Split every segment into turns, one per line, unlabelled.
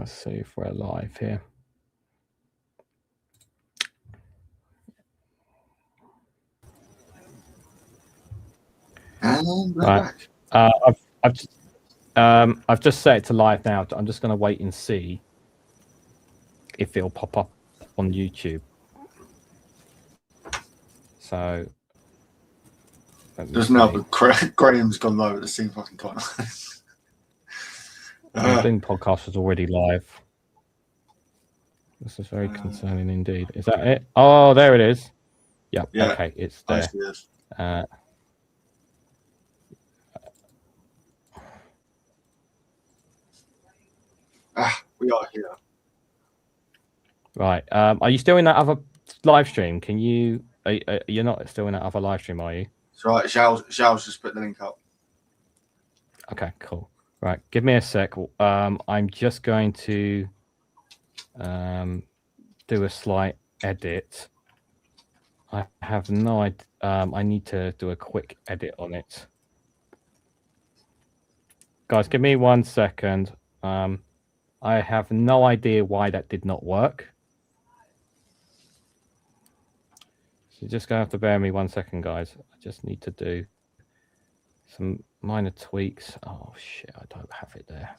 Let's see if we're live here. Right. I've just set it to live now. I'm just going to wait and see if it'll pop up on YouTube. So
doesn't help, but Graham's gone live at the same fucking time.
I think podcast is already live. This is very concerning indeed. Is that it? Oh, there it is. Yep. Yeah. Okay, it's there.
We are here.
Right. Are you still in that other live stream? Can you? You're not still in that other live stream, are you?
That's right. Shall's just put the link up.
Okay. Cool. Right. Give me a sec. I'm just going to do a slight edit. I have no idea. I need to do a quick edit on it. Guys, give me 1 second. I have no idea why that did not work. So you're just going to have to bear me 1 second, guys. I just need to do some minor tweaks. Oh, shit, I don't have it there.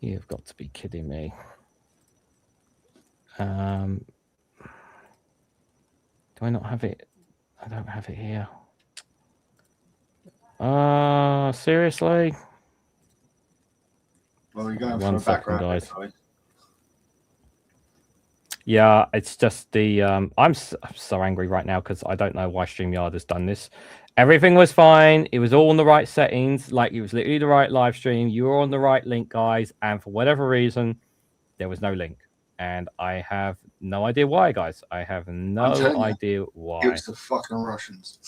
You've got to be kidding me. Do I not have it? I don't have it here. Seriously?
Well, you're going for a background, guys.
Yeah, it's just the I'm so angry right now because I don't know why StreamYard has done this. Everything was fine. It was all in the right settings. Like, it was literally the right live stream. You were on the right link, guys. And for whatever reason, there was no link. And I have no idea why, guys. I have no idea why.
It was the fucking Russians.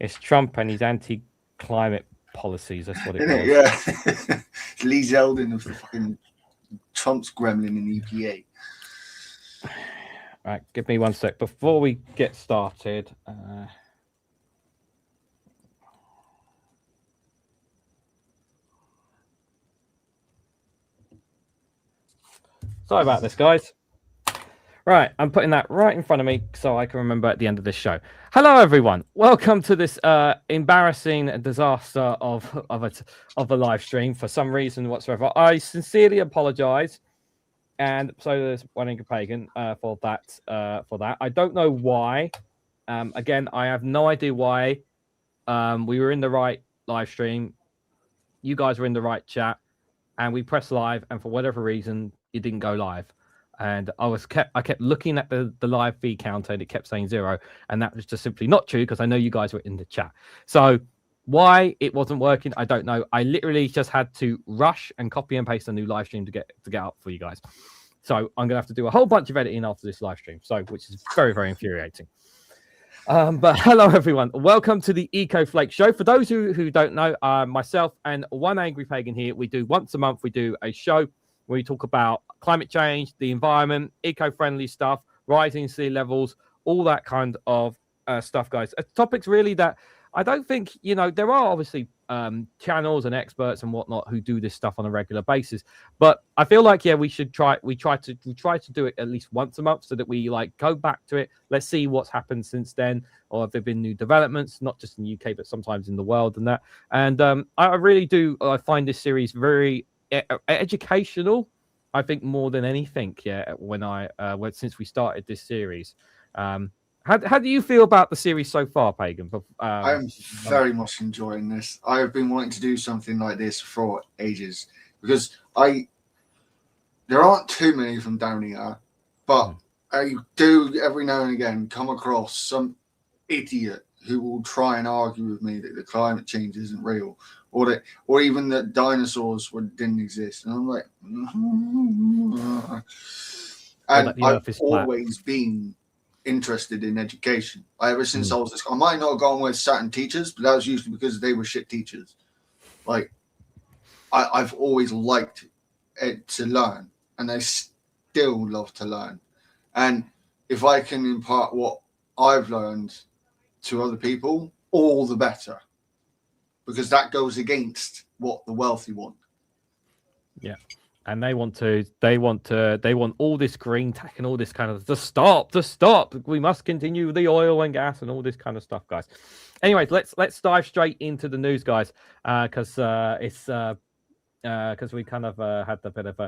It's Trump and his anti-climate policies. That's what it is.
Yeah. Lee Zeldin of the fucking Trump's gremlin in EPA.
Right, give me 1 sec. Before we get started... Sorry about this, guys. Right, I'm putting that right in front of me so I can remember at the end of this show. Hello, everyone. Welcome to this embarrassing disaster of a live stream for some reason whatsoever. I sincerely apologize, and so does One Angry Pagan for that. I don't know why. Again, I have no idea why. We were in the right live stream. You guys were in the right chat, and we pressed live, and for whatever reason, it didn't go live. And I kept looking at the live feed counter, and it kept saying 0, and that was just simply not true because I know you guys were in the chat. So why it wasn't working, I don't know. I literally just had to rush and copy and paste a new live stream to get up for you guys. So I'm gonna have to do a whole bunch of editing after this live stream, which is very, very infuriating. But hello, everyone. Welcome to the Eco Flake Show. For those who don't know, myself and One Angry Pagan here, we do once a month, we do a show where we talk about climate change, the environment, eco-friendly stuff, rising sea levels, all that kind of stuff, guys. Topics really that I don't think, there are obviously channels and experts and whatnot who do this stuff on a regular basis. But I feel like, we try to do it at least once a month so that we go back to it. Let's see what's happened since then, or have there been new developments, not just in the UK, but sometimes in the world and that. And I really do find this series very educational, I think, more than anything. Since we started this series, how do you feel about the series so far, Pagan?
I'm very much enjoying this. I have been wanting to do something like this for ages because there aren't too many from down here, but I do every now and again come across some idiot who will try and argue with me that the climate change isn't real, or even that dinosaurs didn't exist. And I'm like, and I've always been interested in education. Ever since I was I might not have gone with certain teachers, but that was usually because they were shit teachers. I've always liked it to learn, and I still love to learn. And if I can impart what I've learned to other people, all the better, because that goes against what the wealthy want.
Yeah. And they want all this green tech and all this kind of to stop. We must continue the oil and gas and all this kind of stuff, guys. Anyways, let's dive straight into the news, guys, because we kind of had a bit of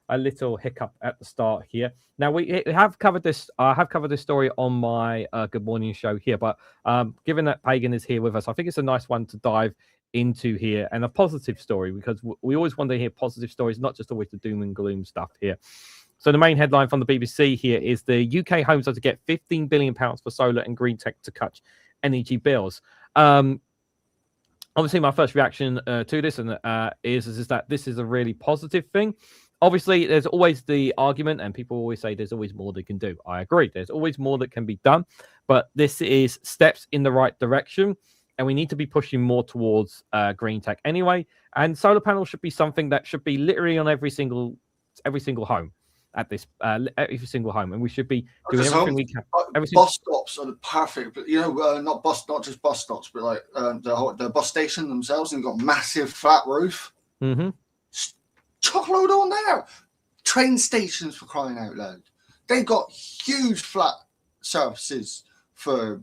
a little hiccup at the start here. Now we have covered this. I have covered this story on my Good Morning show here, but given that Pagan is here with us, I think it's a nice one to dive into here, and a positive story, because we always want to hear positive stories, not just always the doom and gloom stuff here. So the main headline from the BBC here is the UK homes are to get £15 billion for solar and green tech to cut energy bills. Obviously, my first reaction to this is that this is a really positive thing. Obviously, there's always the argument, and people always say there's always more they can do. I agree. There's always more that can be done, but this is steps in the right direction. And we need to be pushing more towards green tech anyway. And solar panels should be something that should be literally on every single home at this every single home, and we should be doing everything we can.
Bus stops are the perfect, not just bus stops, but like the bus station themselves, and you've got massive flat roof.
Mm-hmm.
Chuck a load on there. Train stations, for crying out loud. They've got huge flat surfaces for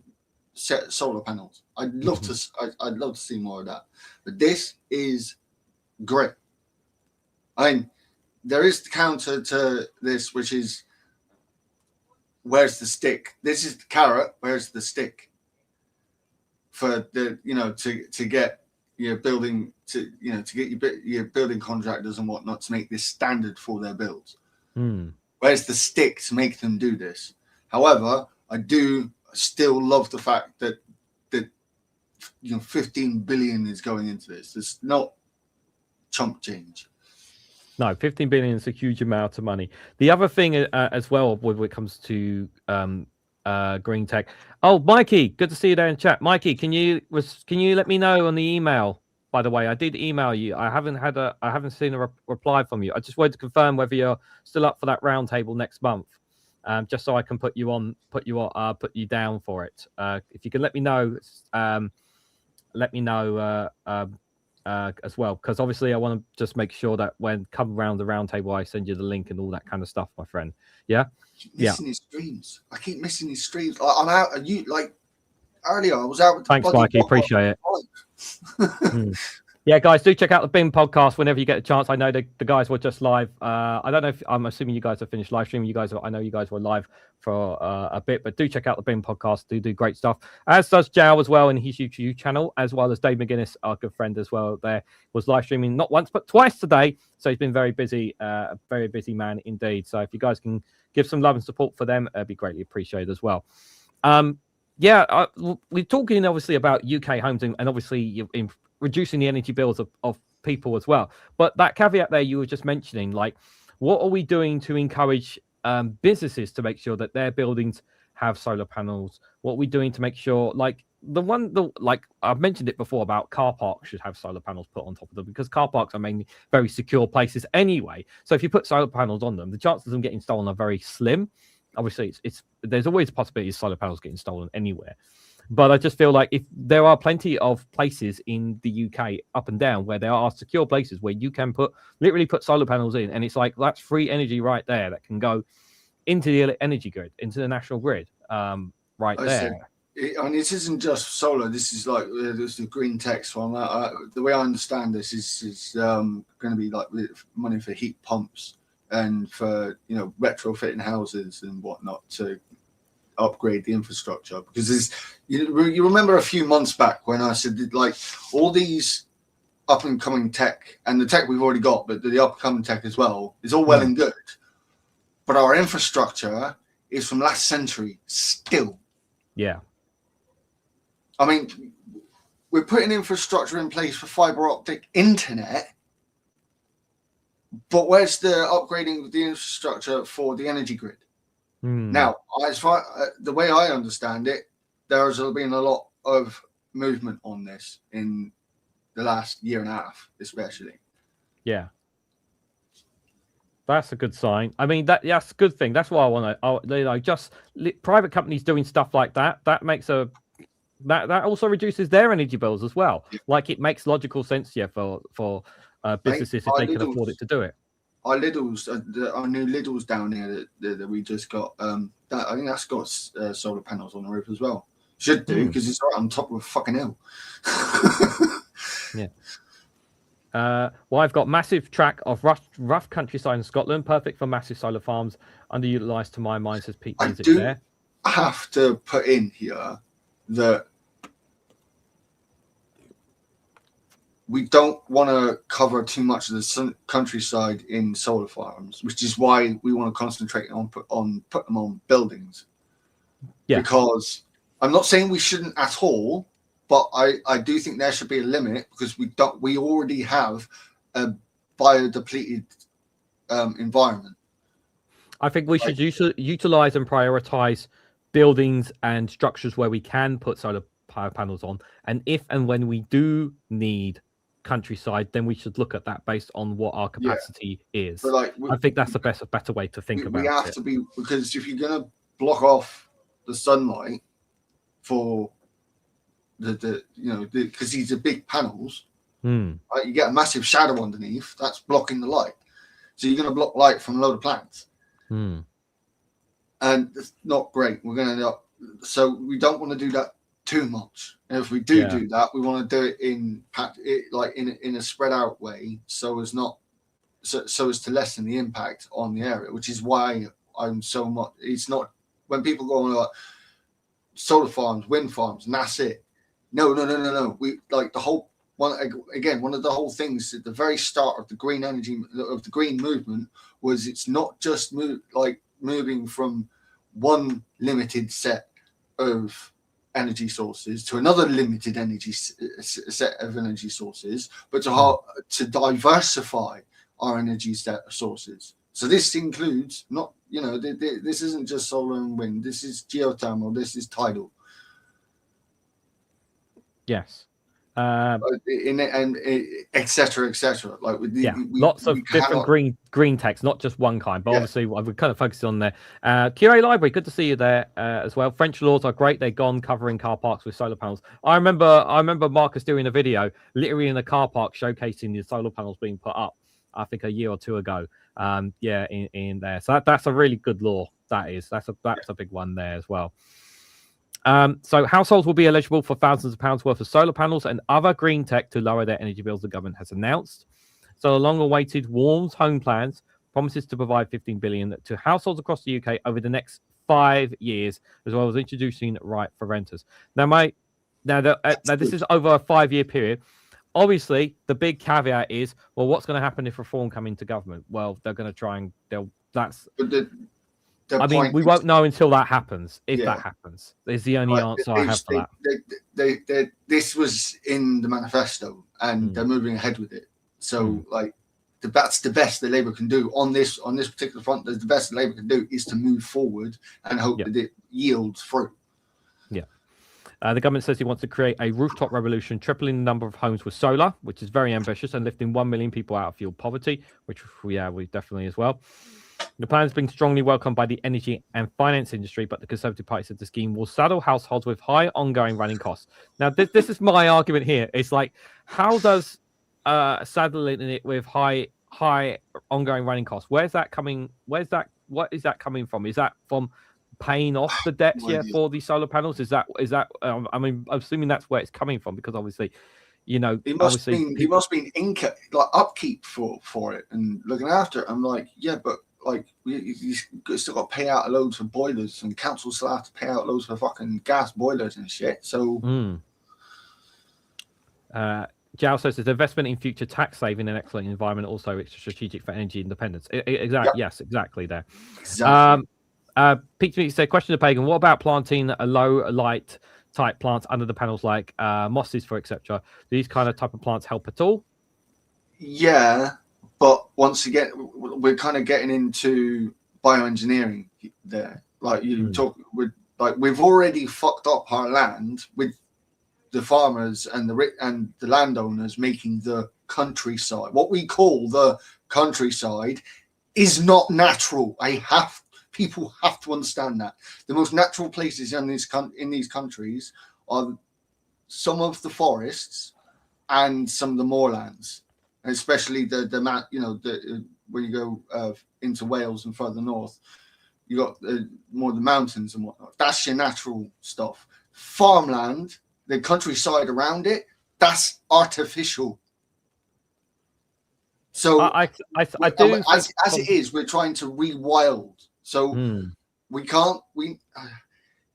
solar panels. I'd love to see more of that. But this is great. I mean, there is the counter to this, which is, where's the stick? This is the carrot. Where's the stick? For the to get your building to get your building contractors and whatnot to make this standard for their builds. Where's the stick to make them do this? However, I do still love the fact that 15 billion is going into this. It's not chump change.
No, 15 billion is a huge amount of money. The other thing as well when it comes to green tech. Oh, Mikey, good to see you there in chat. Mikey, can you let me know on the email? By the way, I did email you. I haven't seen a reply from you. I just wanted to confirm whether you're still up for that roundtable next month. Just so I can put you down for it. If you can let me know as well, because obviously I want to just make sure that when come around the round table, I send you the link and all that kind of stuff, my friend. Yeah.
Missing his streams. I keep missing his streams. I'm out. Earlier I was out with.
Thanks, Mikey. Appreciate it. Yeah, guys, do check out the BIM podcast whenever you get a chance. I know the guys were just live. I don't know if I'm assuming you guys have finished live streaming. I know you guys were live for a bit, but do check out the BIM podcast. Do great stuff. As does Jow as well in his YouTube channel, as well as Dave McGuinness, our good friend as well. There was live streaming not once but twice today. So he's been very busy, a very busy man indeed. So if you guys can give some love and support for them, it'd be greatly appreciated as well. We're talking obviously about UK homes and obviously in reducing the energy bills of people as well. But that caveat there you were just mentioning, like, what are we doing to encourage businesses to make sure that their buildings have solar panels? What are we doing to make sure, like I've mentioned it before about car parks should have solar panels put on top of them, because car parks are mainly very secure places anyway. So if you put solar panels on them, the chances of them getting stolen are very slim. Obviously, there's always a possibility of solar panels getting stolen anywhere. But I just feel like if there are plenty of places in the UK up and down where there are secure places where you can literally put solar panels in, and it's like that's free energy right there that can go into the energy grid, into the national grid, right there.
This isn't just solar. This is like there's the green text one. The way I understand this is going to be like money for heat pumps and for retrofitting houses and whatnot to upgrade the infrastructure, because you remember a few months back when I said like all these up and coming tech, and the tech we've already got, but the upcoming tech as well, is all well and good, but our infrastructure is from last century still.
Yeah,
I mean, we're putting infrastructure in place for fiber optic internet, but where's the upgrading of the infrastructure for the energy grid? Now, as far the way I understand it, there has been a lot of movement on this in the last year and a half, especially.
Yeah, that's a good sign. I mean, that's a good thing. That's why I want to. Just private companies doing stuff like that. That makes that also reduces their energy bills as well. Yeah. Like, it makes logical sense, for businesses if they can afford it to do it.
our Lidl's, our new Lidl's down here that we just got. I think that's got solar panels on the roof as well. Should do because it's right on top of a fucking hill.
Yeah. Well, I've got massive track of rough countryside in Scotland, perfect for massive solar farms, underutilized to my mind, says Pete Music there.
I have to put in here that we don't want to cover too much of the countryside in solar farms, which is why we want to concentrate on put them on buildings. Yeah. Because I'm not saying we shouldn't at all, but I do think there should be a limit because we already have a biodepleted environment.
I think we should utilize and prioritize buildings and structures where we can put solar power panels on, and if and when we do need countryside, then we should look at that based on what our capacity is.
But
I think that's a better way to think about it.
We have to be, because if you're going to block off the sunlight for because these are big panels, right, you get a massive shadow underneath that's blocking the light. So you're going to block light from a load of plants. And it's not great. We're going to end up, so we don't want to do that too much. And if we do that, we want to do it in a spread out way, so as to lessen the impact on the area. Which is why I'm so much. It's not when people go on like solar farms, wind farms, and that's it. No. We like the whole one again. One of the whole things at the very start of the green movement was it's not just moving from one limited set of energy sources to another limited energy set of energy sources, but to diversify our energy set of sources. So this includes this isn't just solar and wind. This is geothermal. This is tidal.
Yes.
And etc. Like
lots of different green techs, not just one kind, but obviously we're kind of focusing on there. QA Library, good to see you there as well. French laws are great. They're gone covering car parks with solar panels. I remember Marcus doing a video literally in a car park showcasing the solar panels being put up, I think a year or two ago. In there. So that's a really good law. That's a big one there as well. So households will be eligible for thousands of pounds worth of solar panels and other green tech to lower their energy bills, the government has announced. So the long-awaited Warms Home Plans promises to provide 15 billion to households across the UK over the next 5 years, as well as introducing right for renters. Now, this is over a 5-year period. Obviously, the big caveat is, well, what's going to happen if reform come into government? Well, they're going to try and we won't know until that happens. If that happens, is the only answer I have for
that. This was in the manifesto, and they're moving ahead with it. So, that's the best that Labour can do on this particular front. The best that Labour can do is to move forward and hope that it yields fruit.
The government says he wants to create a rooftop revolution, tripling the number of homes with solar, which is very ambitious, and lifting 1 million people out of fuel poverty, which we definitely as well. The plan has been strongly welcomed by the energy and finance industry, but the Conservative Party said the scheme will saddle households with high ongoing running costs. Now, this is my argument here. It's like, how does saddling it with high ongoing running costs? What is that coming from? Is that from paying off the debts for the solar panels? Is that I'm assuming that's where it's coming from, because obviously it must be
income, upkeep for it and looking after it. I'm like, but you still got to pay out loads for boilers, and councils still have to pay out loads for fucking gas boilers and shit. So
Jao says there's investment in future tax saving and excellent environment, also it's strategic for energy independence. Yes, exactly there.
Exactly.
Pete said, question to Pagan, what about planting a low light type plants under the panels, like mosses for etc.? Do these kind of type of plants help at all?
Yeah, but once again, we're kind of getting into bioengineering there. We've already fucked up our land with the farmers and the landowners making the countryside. What we call the countryside is not natural. People have to understand that. The most natural places in these countries are some of the forests and some of the moorlands. and especially when you go into Wales and further north, you got more of the mountains and whatnot. That's your natural stuff. Farmland, the countryside around it, that's artificial. So
I do
as it is, we're trying to rewild. So we can't.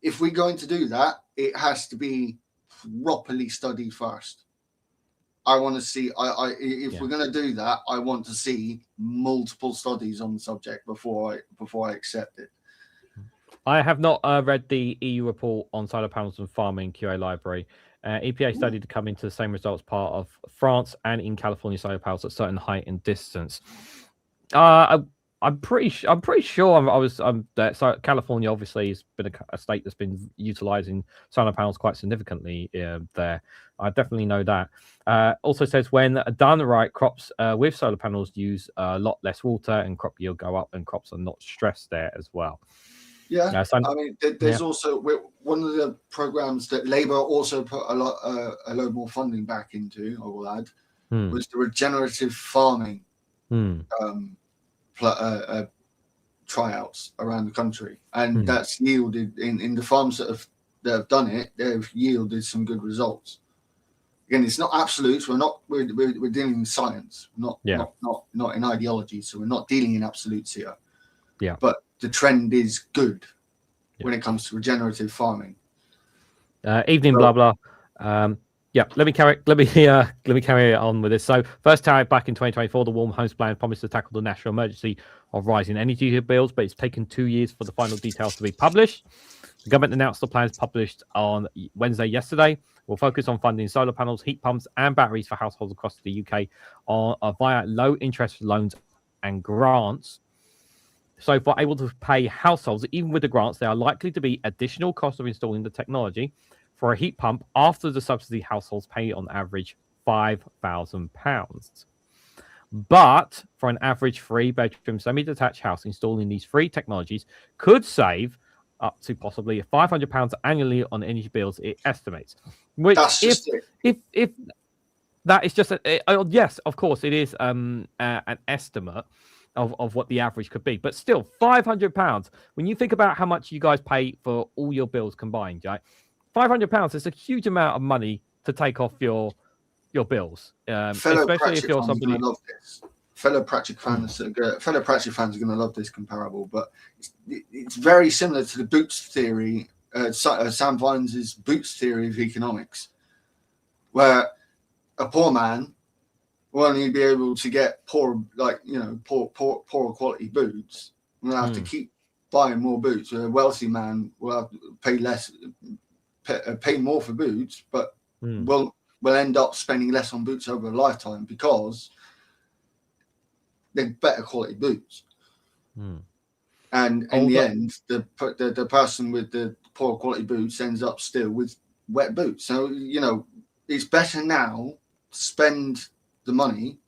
If we're going to do that, it has to be properly studied first. I want to see. If we're going to do that, I want to see multiple studies on the subject before I accept it.
I have not read the EU report on solar panels and farming QA library. EPA study to come into the same results part of France and in California solar panels at certain height and distance. I'm pretty sure so California obviously has been a state that's been utilizing solar panels quite significantly there. I definitely know that. Also says when done right, crops with solar panels use a lot less water and crop yield go up, and crops are not stressed there as well.
Yeah, I mean, there's also one of the programs that Labour also put a load more funding back into, I will add, was the regenerative farming tryouts around the country, and that's yielded in the farms that have done it. They've yielded some good results. Again, it's not absolutes. We're dealing in science, not in ideology. So we're not dealing in absolutes here.
Yeah,
but the trend is good when it comes to regenerative farming.
Evening, blah blah. Let me carry on with this. So, first time back in 2024, the Warm Homes Plan promised to tackle the national emergency of rising energy bills, but it's taken 2 years for the final details to be published. The government announced the plans published on Wednesday yesterday will focus on funding solar panels, heat pumps, and batteries for households across the UK via low interest loans and grants. So, for able to pay households, even with the grants, there are likely to be additional costs of installing the technology. For a heat pump, after the subsidy, households pay on average £5,000. But for an average 3-bedroom semi-detached house, installing these 3 technologies could save up to possibly £500 annually on energy bills, it estimates. Which, if that is just yes, of course, it is an estimate of what the average could be, but still £500. When you think about how much you guys pay for all your bills combined, right? £500 is a huge amount of money to take off your bills, especially if you're somebody.
Love this. Fellow Pratchett fans are going to love this comparable, but it's very similar to the Boots theory, Sam Vines's Boots theory of economics, where a poor man will only be able to get poor quality boots. We'll have to keep buying more boots. A wealthy man will have to pay less. Pay more for boots, but will end up spending less on boots over a lifetime because they're better quality boots. And in the end, the person with the poor quality boots ends up still with wet boots. So it's better now to spend the money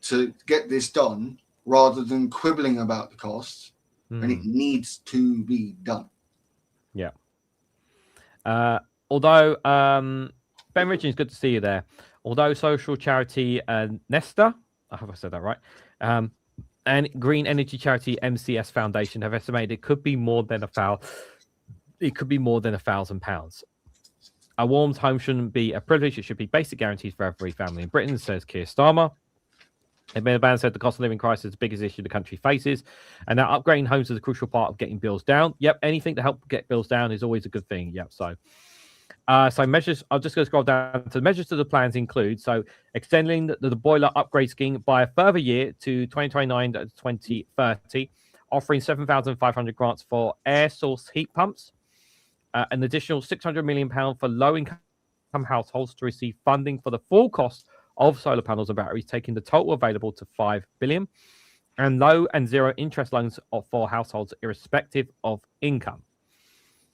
to get this done rather than quibbling about the costs. And it needs to be done.
Yeah. Although Ben Richards, good to see you there. Although social charity Nesta, I hope I said that right, and green energy charity MCS Foundation have estimated it could be more than £1,000. A warmed home shouldn't be a privilege; it should be basic guarantees for every family in Britain, says Keir Starmer. Ban said the cost of living crisis is the biggest issue the country faces, and that upgrading homes is a crucial part of getting bills down. Yep, anything to help get bills down is always a good thing. Yep, so measures, I'll just go scroll down to the measures to the plans include, so extending the boiler upgrade scheme by a further year to 2029 to 2030, offering 7,500 grants for air source heat pumps, an additional £600 million for low-income households to receive funding for the full cost of solar panels and batteries, taking the total available to £5 billion, and low and zero interest loans for households irrespective of income.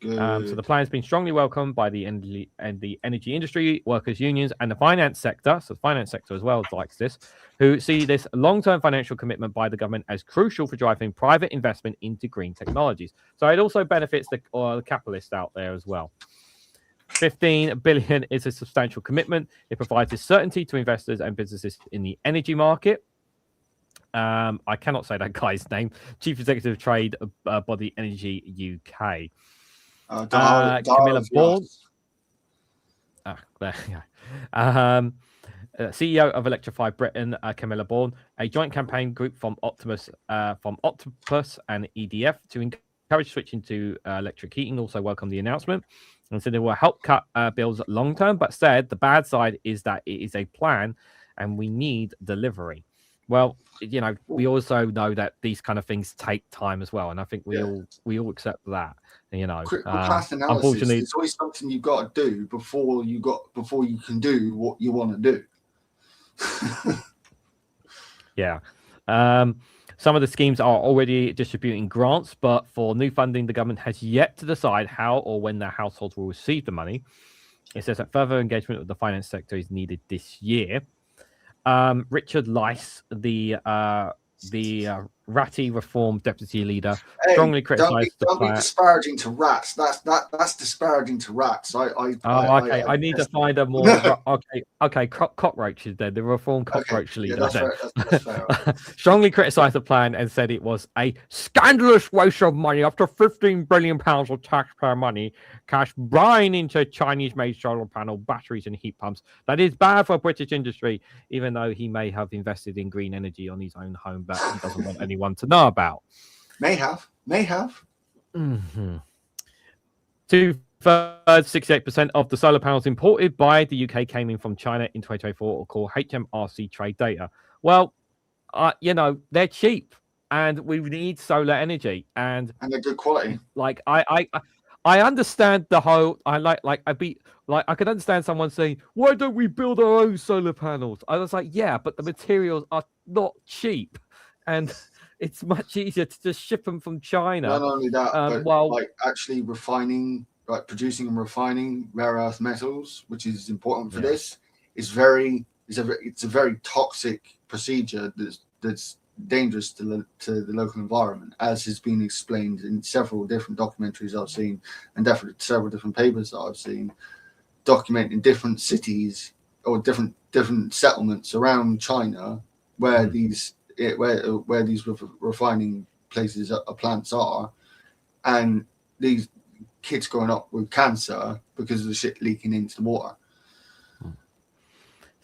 So the plan has been strongly welcomed by the energy industry, workers' unions, and the finance sector. So the finance sector as well likes this, who see this long-term financial commitment by the government as crucial for driving private investment into green technologies. So it also benefits the capitalists out there as well. $15 billion is a substantial commitment. It provides a certainty to investors and businesses in the energy market. I cannot say that guy's name. Chief Executive of Trade Body Energy UK. Camilla Bourne. There you go. CEO of Electrify Britain, Camilla Bourne, a joint campaign group from Octopus and EDF to encourage switching to electric heating, also welcomed the announcement and said it will help cut bills long term, but said the bad side is that it is a plan and we need delivery. Well, you know, we also know that these kind of things take time as well, and I think we all accept that. You know,
critical path analysis.
Unfortunately,
it's always something you've got to do before you can do what you want to do.
Yeah. Some of the schemes are already distributing grants, but for new funding, the government has yet to decide how or when their households will receive the money. It says that further engagement with the finance sector is needed this year. Richard Leiss, the Ratty Reform deputy leader, strongly criticised the plan.
Don't be disparaging to rats. That's disparaging to rats.
I need to find a more cockroaches. Then the Reform cockroach leader.
That's fair.
Strongly criticised the plan and said it was a scandalous waste of money. After £15 billion of taxpayer money, cash buying into Chinese-made solar panel batteries and heat pumps. That is bad for British industry, even though he may have invested in green energy on his own home, but he doesn't want anyone to know about.
May have.
Mm-hmm. 2/3, 68% of the solar panels imported by the UK came in from China in 2024, according to HMRC trade data. Well, you know, they're cheap, and we need solar energy, and
they're good quality.
Like I understand the whole. I could understand someone saying, "Why don't we build our own solar panels?" I was like, "Yeah, but the materials are not cheap, and it's much easier to just ship them from China."
Not only that, but like actually refining, like producing and refining rare earth metals, which is important for this, is it's a very toxic procedure that's dangerous to the local environment, as has been explained in several different documentaries I've seen, and definitely several different papers that I've seen documenting different cities or different settlements around China where these refining places plants are, and these kids growing up with cancer because of the shit leaking into the water.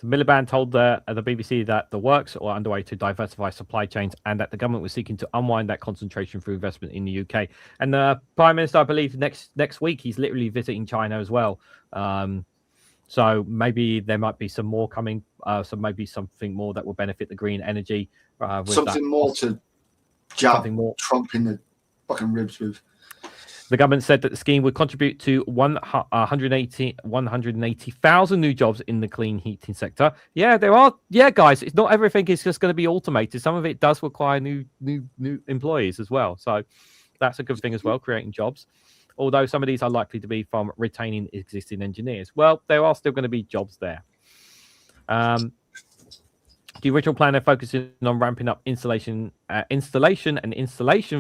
Miliband told the BBC that the works are underway to diversify supply chains and that the government was seeking to unwind that concentration through investment in the UK. And the Prime Minister, I believe, next week, he's literally visiting China as well. So maybe there might be some more coming. So maybe something more that will benefit the green energy.
Something more to jab Trump in the fucking ribs with.
The government said that the scheme would contribute to 180,000 new jobs in the clean heating sector. Yeah, there are. Yeah, guys, it's not everything is just going to be automated. Some of it does require new employees as well. So that's a good thing as well, creating jobs. Although some of these are likely to be from retaining existing engineers. Well, there are still going to be jobs there. The original plan had focused on ramping up installation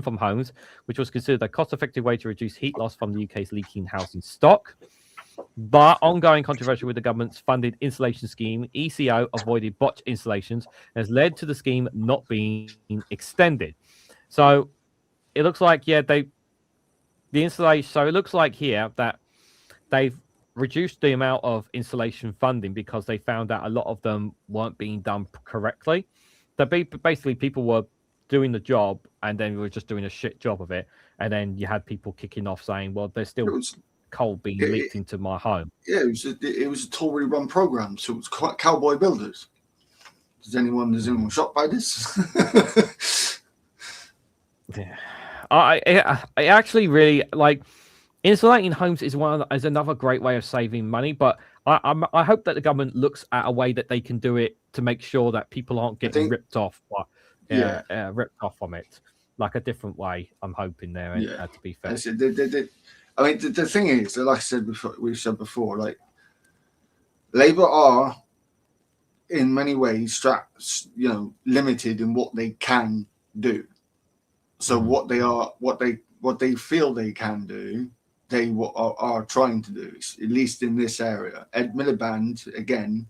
from homes, which was considered a cost-effective way to reduce heat loss from the UK's leaking housing stock. But ongoing controversy with the government's funded installation scheme, ECO avoided botched installations, has led to the scheme not being extended. So it looks like, the installation. So it looks like here that they've reduced the amount of installation funding because they found out a lot of them weren't being done correctly. That basically people were doing the job and then we were just doing a shit job of it, and then you had people kicking off saying, "Well, there's still coal being leaked into my home."
Yeah, it was a Tory run program, so it was quite cowboy builders. Is anyone shocked by this?
Yeah, I actually really like. Insulating homes is another great way of saving money, but I hope that the government looks at a way that they can do it to make sure that people aren't getting ripped off. Ripped off from it, like a different way. I'm hoping there. To be fair,
I mean, the thing is, like I said before, we've said before, like Labour are in many ways limited in what they can do. So what they feel they can do, are trying to do, at least in this area. Ed Miliband, again,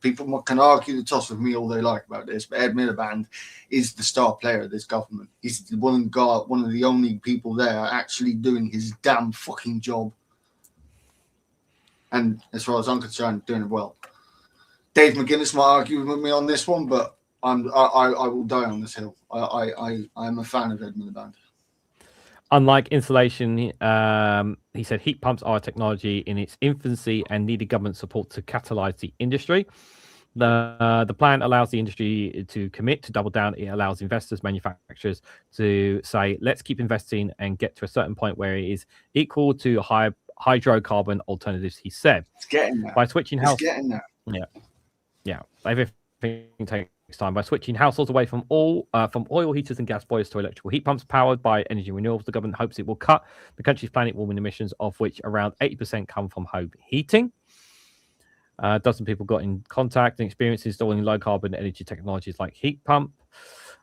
people can argue the toss with me all they like about this, but Ed Miliband is the star player of this government. He's one of the only people there actually doing his damn fucking job. And as far as I'm concerned, doing it well. Dave McGuinness might argue with me on this one, but I will die on this hill. I'm a fan of Ed Miliband.
Unlike insulation, he said heat pumps are a technology in its infancy and needed government support to catalyze the industry. The plan allows the industry to commit to double down. It allows investors, manufacturers to say, let's keep investing and get to a certain point where it is equal to hydrocarbon alternatives, he said.
It's getting there.
By switching
getting there.
Yeah. Everything takes time. By switching households away from oil heaters and gas boilers to electrical heat pumps powered by energy renewables, the government hopes it will cut the country's planet warming emissions, of which around 80% come from home heating. A dozen people got in contact and experience installing low carbon energy technologies like heat pump.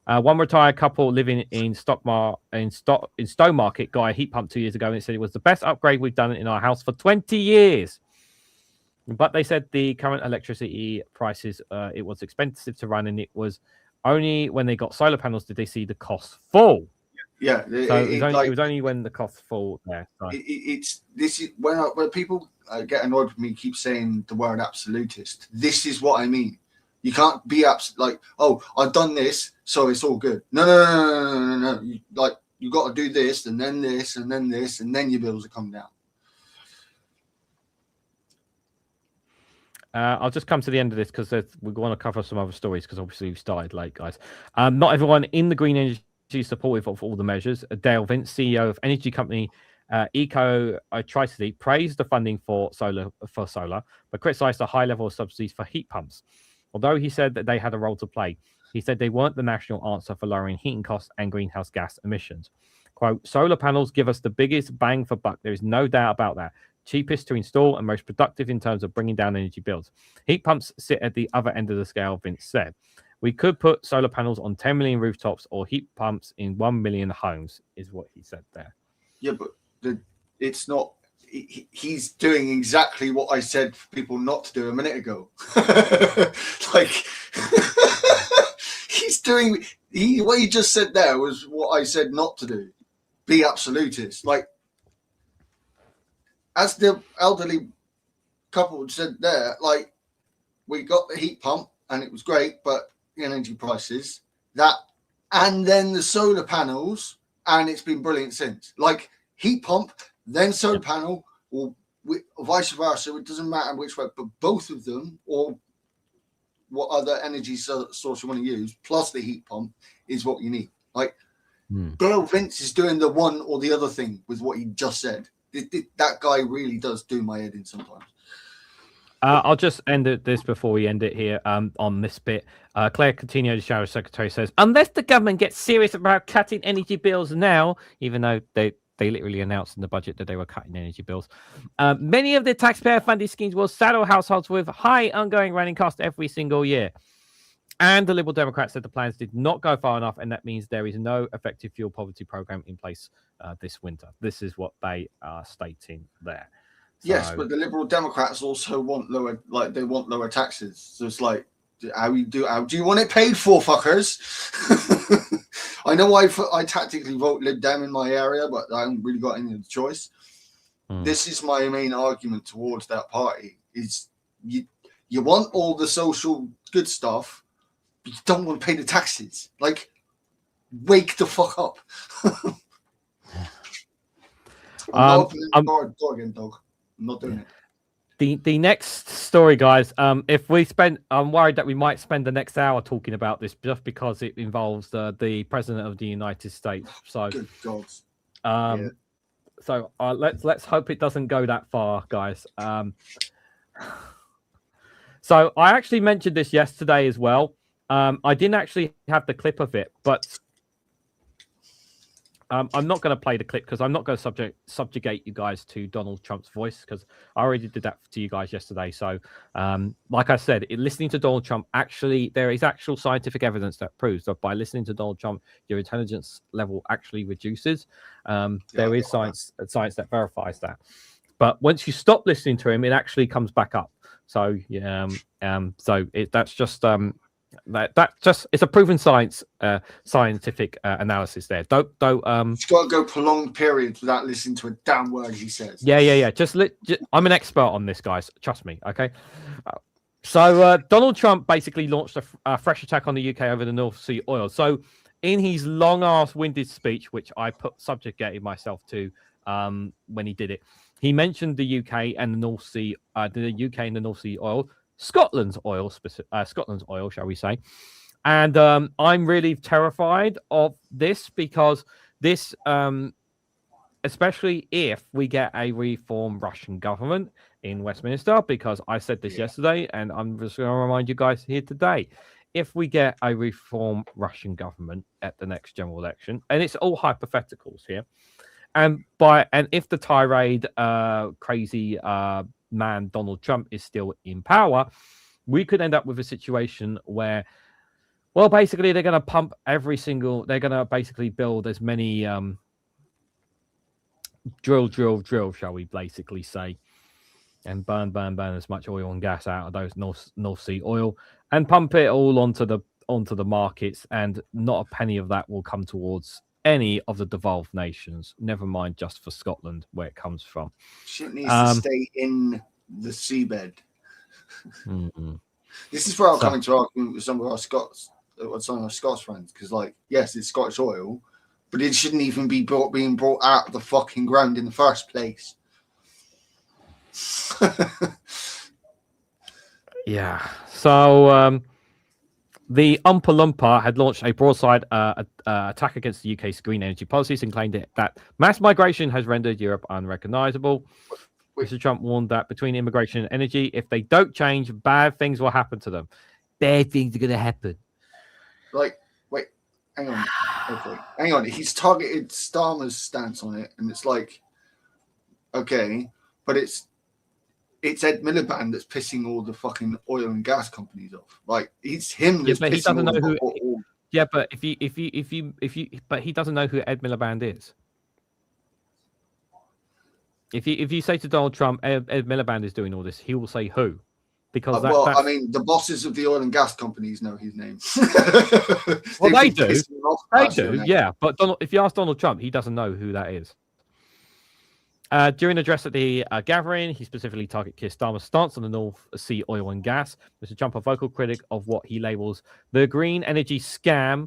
One retired couple living in Stowmarket got a heat pump 2 years ago, and it said it was the best upgrade we've done in our house for 20 years. But they said the current electricity prices, it was expensive to run, and it was only when they got solar panels did they see the costs fall.
Yeah,
so it was only when the costs fall there. So.
This is when people get annoyed with me, keep saying the word absolutist. This is what I mean. You can't be like, oh, I've done this, so it's all good. No. You got to do this, and then this, and then this, and then your bills will come down.
I'll just come to the end of this because we want to cover some other stories because obviously we've started late, guys. Not everyone in the green energy is supportive of all the measures. Dale Vince, CEO of energy company Electricity, praised the funding for solar, but criticised the high level of subsidies for heat pumps. Although he said that they had a role to play, he said they weren't the national answer for lowering heating costs and greenhouse gas emissions. Quote, solar panels give us the biggest bang for buck. There is no doubt about that. Cheapest to install and most productive in terms of bringing down energy bills. Heat pumps sit at the other end of the scale, Vince said. We could put solar panels on 10 million rooftops or heat pumps in 1 million homes, is what he said there.
Yeah, but it's not. He's doing exactly what I said for people not to do a minute ago. Like, he's doing. What he just said there was what I said not to do. Be absolutist. Like, as the elderly couple said there, like, we got the heat pump and it was great, but the energy prices, that, and then the solar panels, and it's been brilliant since. Like, heat pump, then solar panel, or vice versa. It doesn't matter which way, but both of them, or what other energy source you want to use, plus the heat pump, is what you need. Like, Dale Vince is doing the one or the other thing with what he just said. That guy really does do my head in sometimes.
I'll just end this before we end it here on this bit. Claire Coutinho, the Shower Secretary, says, unless the government gets serious about cutting energy bills now, even though they literally announced in the budget that they were cutting energy bills, many of the taxpayer-funded schemes will saddle households with high ongoing running costs every single year. And the Liberal Democrats said the plans did not go far enough, and that means there is no effective fuel poverty program in place this winter. This is what they are stating there. So,
yes, but the Liberal Democrats also want lower taxes. So it's like, how do you want it paid for, fuckers? I know I tactically vote Lib Dem in my area, but I haven't really got any other choice. This is my main argument towards that party: is you want all the social good stuff, but you don't want to pay the taxes. Like, wake the fuck up. I'm not opening the door again, dog. I'm not doing it.
The next story, guys. If we spend, I'm worried that we might spend the next hour talking about this just because it involves the president of the United States. So,
good God.
So let's hope it doesn't go that far, guys. So I actually mentioned this yesterday as well. I didn't actually have the clip of it, but I'm not going to play the clip because I'm not going to subjugate you guys to Donald Trump's voice because I already did that to you guys yesterday. So, like I said, listening to Donald Trump, actually, there is actual scientific evidence that proves that by listening to Donald Trump, your intelligence level actually reduces. There is science that verifies that. But once you stop listening to him, it actually comes back up. So, that's just that just it's a proven scientific analysis there. Don't
It's got to go prolonged periods without listening to a damn word he says.
Yeah. I'm an expert on this, guys. Trust me. Okay. So Donald Trump basically launched a fresh attack on the UK over the North Sea oil. So in his long ass winded speech, which I subjugated myself to when he did it, he mentioned the UK and the North Sea, oil. Scotland's oil, shall we say? And I'm really terrified of this because this, especially if we get a reformed Russian government in Westminster, because I said this yesterday, and I'm just going to remind you guys here today. If we get a reformed Russian government at the next general election, and it's all hypotheticals here, and if the tirade, crazy man Donald Trump is still in power, we could end up with a situation where, well, basically they're going to pump they're going to basically build as many drill, shall we basically say, and burn as much oil and gas out of those North Sea oil and pump it all onto the markets, and not a penny of that will come towards any of the devolved nations, never mind just for Scotland, where it comes from.
Shit needs to stay in the seabed. This is where I'm coming to argument with some of our Scots friends, because, like, yes, it's Scottish oil, but it shouldn't even be being brought out of the fucking ground in the first place.
Yeah. So the Oompa Loompa had launched a broadside attack against the UK's green energy policies and claimed that mass migration has rendered Europe unrecognizable. Mr. Trump warned that between immigration and energy, if they don't change, bad things will happen to them. Bad things are going to happen.
Wait, hang on. Okay, hang on. He's targeted Starmer's stance on it, and it's like, okay, but it's Ed Miliband that's pissing all the fucking oil and gas companies off. Like, it's him that's
but he
pissing
doesn't know who.
all.
Yeah, but but he doesn't know who Ed Miliband is. If you say to Donald Trump, Ed Miliband is doing all this, he will say who, because
I mean, the bosses of the oil and gas companies know his name.
Well, they do. They do, yeah. But if you ask Donald Trump, he doesn't know who that is. During an address at the gathering, he specifically targeted Keir Starmer's stance on the North Sea oil and gas. Mr. Trump, a vocal critic of what he labels the green energy scam,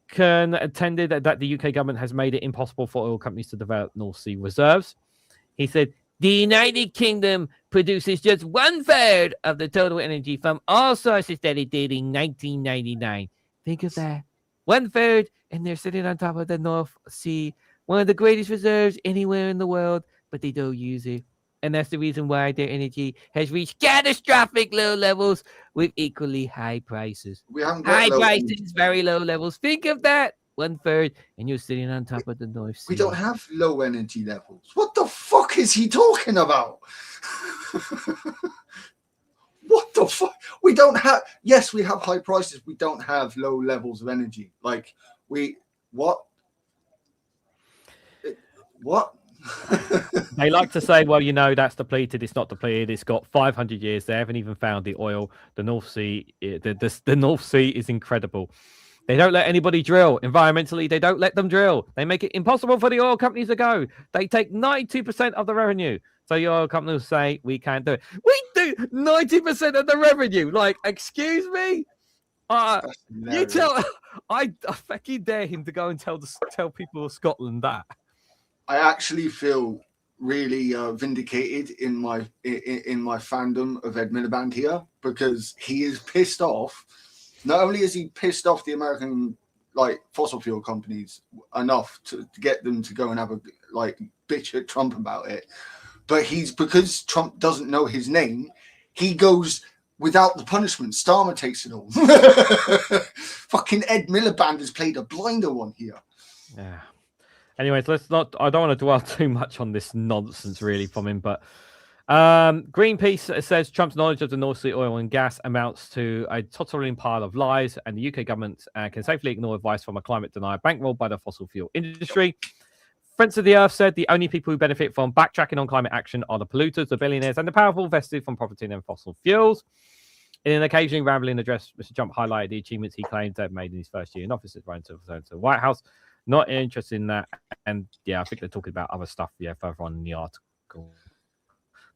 contended that the UK government has made it impossible for oil companies to develop North Sea reserves. He said, the United Kingdom produces just 1/3 of the total energy from all sources that it did in 1999. Think of that. 1/3, and they're sitting on top of the North Sea, one of the greatest reserves anywhere in the world, but they don't use it. And that's the reason why their energy has reached catastrophic low levels with equally high prices.
We haven't got
high prices, very low levels. Think of that. 1/3, and you're sitting on top of the North Sea.
We don't have low energy levels. What the fuck is he talking about? What the fuck? We don't have. Yes, we have high prices. We don't have low levels of energy. Like, what? What?
They like to say, well, that's depleted. It's not depleted. It's got 500 years. They haven't even found the oil. The North Sea, the North Sea is incredible. They don't let anybody drill. Environmentally, they don't let them drill. They make it impossible for the oil companies to go. They take 92% of the revenue. So your oil companies say, we can't do it. We do 90% of the revenue. Like, excuse me? You tell... I fucking dare him to go and tell people of Scotland that.
I actually feel really vindicated in my fandom of Ed Miliband here, because he is pissed off. Not only is he pissed off the American fossil fuel companies enough to get them to go and have a bitch at Trump about it, but because Trump doesn't know his name, he goes without the punishment. Starmer takes it all. Fucking Ed Miliband has played a blinder one here.
Yeah. Anyways, let's not. I don't want to dwell too much on this nonsense, really, from him. But Greenpeace says Trump's knowledge of the North Sea oil and gas amounts to a tottering pile of lies, and the UK government can safely ignore advice from a climate denier bankrolled by the fossil fuel industry. Friends of the Earth said the only people who benefit from backtracking on climate action are the polluters, the billionaires, and the powerful vested from profiting in fossil fuels. In an occasionally rambling address, Mr. Trump highlighted the achievements he claimed to have made in his first year in office, running to the White House. Not interested in that. And yeah, I think they're talking about other stuff, further on in the article.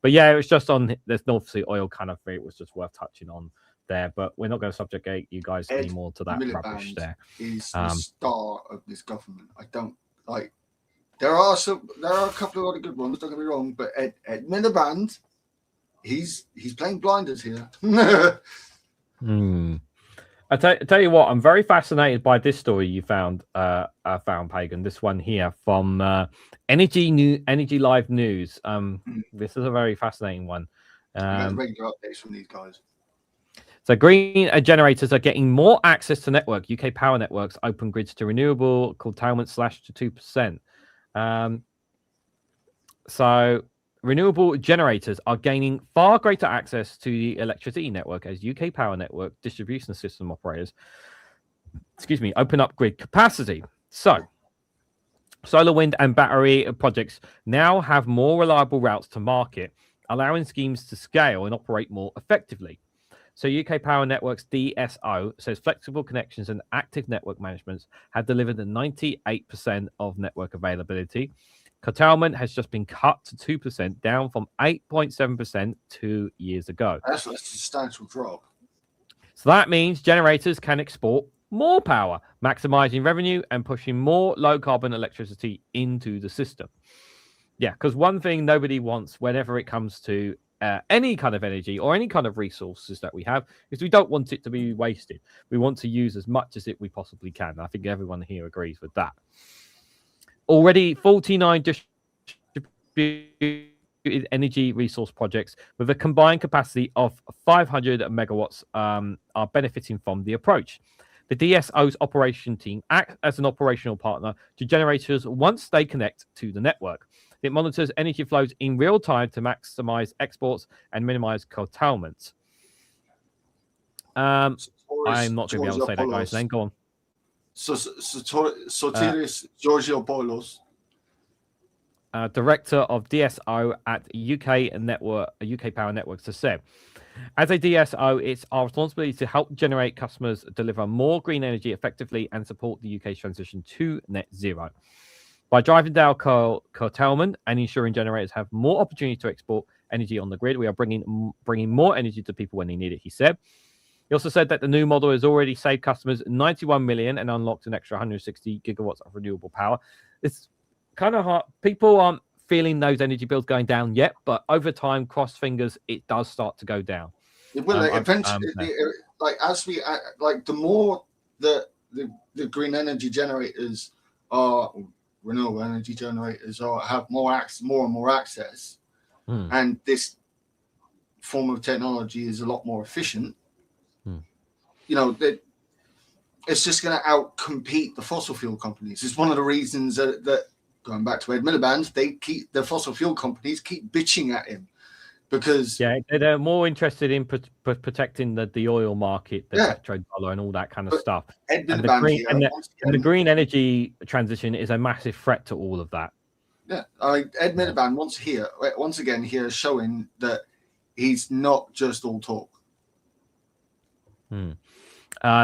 But yeah, it was just on this North Sea oil kind of thing. It was just worth touching on there. But we're not going to subjugate you guys anymore to that rubbish there.
Is the star of this government. I don't like. There are a couple of other good ones. Don't get me wrong, but Ed Miliband, he's playing blinders here.
I tell you what, I'm very fascinated by this story you found, Pagan. This one here from Energy Live News. This is a very fascinating one.
Regular updates from these guys.
So green generators are getting more access to network. UK power networks open grids to renewable curtailment slashed to 2%. So renewable generators are gaining far greater access to the electricity network as UK power network distribution system operators, open up grid capacity. So solar, wind, and battery projects now have more reliable routes to market, allowing schemes to scale and operate more effectively. So UK Power Networks DSO says flexible connections and active network management have delivered 98% of network availability. Curtailment has just been cut to 2%, down from 8.7% 2 years ago.
That's a substantial drop.
So that means generators can export more power, maximizing revenue and pushing more low-carbon electricity into the system. Yeah, because one thing nobody wants whenever it comes to any kind of energy or any kind of resources that we have is we don't want it to be wasted. We want to use as much as we possibly can. I think everyone here agrees with that. Already 49 distributed energy resource projects with a combined capacity of 500 megawatts are benefiting from the approach. The DSO's operation team acts as an operational partner to generators once they connect to the network. It monitors energy flows in real time to maximize exports and minimize curtailment. I'm not going to be able to say that guy's name. Go on.
Sotiris Georgiopoulos,
director of DSO at UK Power Networks, has said, as a DSO, it's our responsibility to help generate customers deliver more green energy effectively and support the UK's transition to net zero. By driving down curtailment and ensuring generators have more opportunity to export energy on the grid, we are bringing more energy to people when they need it, he said. He also said that the new model has already saved customers 91 million and unlocked an extra 160 gigawatts of renewable power. It's kind of hard. People aren't feeling those energy bills going down yet, but over time, cross fingers, it does start to go down.
It will eventually. The more the green energy generators are, renewable energy generators have more and more access, and this form of technology is a lot more efficient. It's just going to outcompete the fossil fuel companies. It's one of the reasons that going back to Ed Miliband, the fossil fuel companies keep bitching at him because
they're more interested in protecting the oil market, the petrodollar, and all that kind of stuff.
Ed Miliband
and the green energy transition is a massive threat to all of that.
Yeah, Ed Miliband once again here showing that he's not just all talk.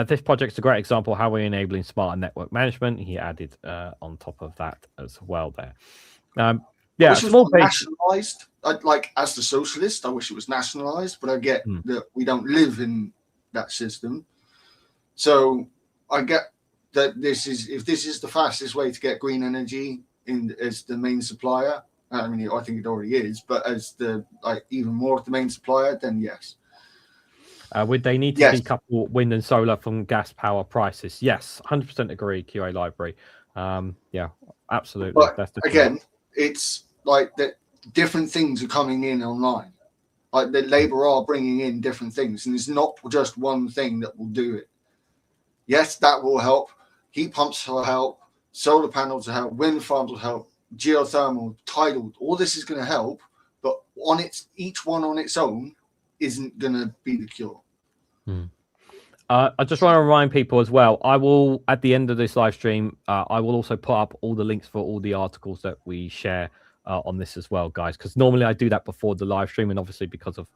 This project's a great example of how we're enabling smarter network management. He added on top of that as well there.
Small nationalized. As the socialist, I wish it was nationalized, but I get that we don't live in that system. So I get that if this is the fastest way to get green energy as the main supplier. I mean, I think it already is, but as even more of the main supplier, then yes.
Would they need to decouple wind and solar from gas power prices? Yes, 100% agree, QA Library. Absolutely.
But again, it's like that different things are coming in online. Like the Labour are bringing in different things, and it's not just one thing that will do it. Yes, that will help. Heat pumps will help. solar panels will help, wind farms will help, geothermal, tidal, all this is going to help, but each one on its own isn't going to be the cure.
I just want to remind people as well, I will, at the end of this live stream, I will also put up all the links for all the articles that we share on this as well, guys, because normally I do that before the live stream, and obviously because of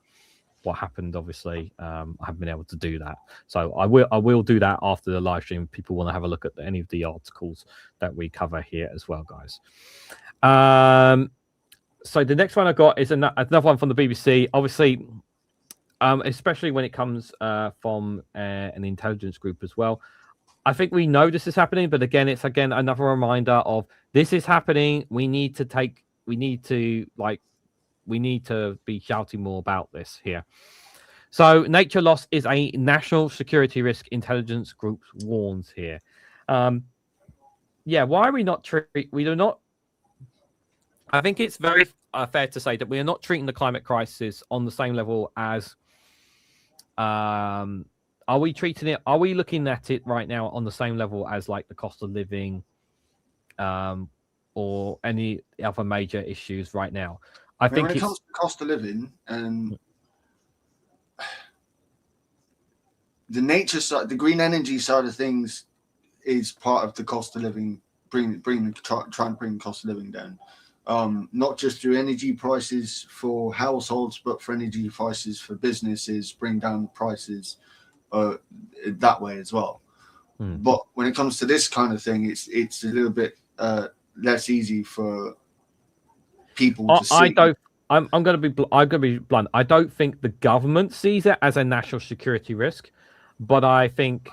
what happened, obviously, I haven't been able to do that. So I will do that after the live stream. If people want to have a look at any of the articles that we cover here as well, guys. So the next one I got is another one from the BBC. Obviously, especially when it comes from an intelligence group as well. I think we know this is happening, but again, it's another reminder of this is happening. We need to be shouting more about this here. So nature loss is a national security risk, intelligence group warns here. Yeah, why are we not we do not. I think it's very fair to say that we are not treating the climate crisis on the same level as. Are we treating it? Are we looking at it right now on the same level as like the cost of living, or any other major issues right now? I think
when it comes to cost of living and the nature side, the green energy side of things is part of the cost of living. Trying to bring cost of living down, not just through energy prices for households, but for energy prices for businesses, bring down prices that way as well. But when it comes to this kind of thing, it's a little bit less easy for people to see.
I'm going to be blunt. I don't think the government sees it as a national security risk, but I think.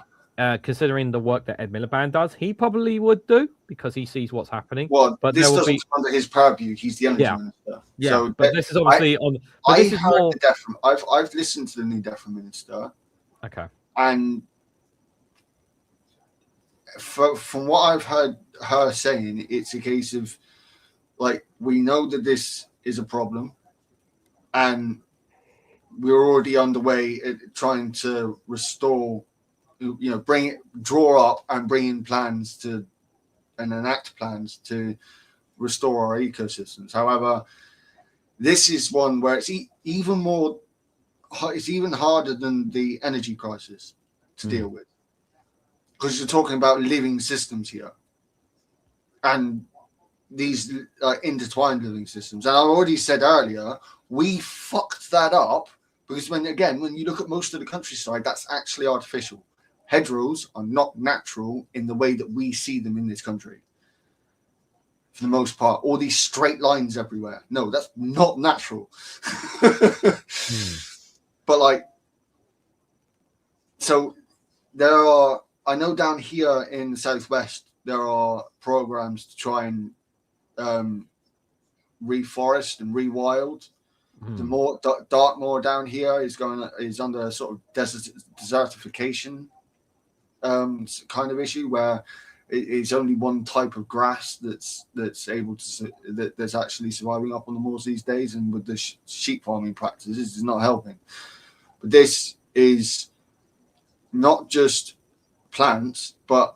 Considering the work that Ed Miliband does, he probably would do because he sees what's happening.
Well, but this doesn't come under his purview. He's the energy minister.
Yeah,
so
but this is obviously
I've listened to the new DEFRA minister.
Okay.
And from what I've heard her saying, it's a case of like we know that this is a problem, and we're already underway at trying to restore. Draw up and bring in plans to and enact plans to restore our ecosystems. However, this is one where it's even harder than the energy crisis to deal with, because you're talking about living systems here, and these intertwined living systems. And I already said earlier, we fucked that up because when you look at most of the countryside, that's actually artificial. Hedgerows are not natural in the way that we see them in this country. For the most part, all these straight lines everywhere. No, that's not natural. But so there are, I know down here in the Southwest, there are programs to try and reforest and rewild. The more Dartmoor down here is under a sort of desertification kind of issue where it's only one type of grass that's able to that's actually surviving up on the moors these days, and with the sheep farming practices, this is not helping. But this is not just plants but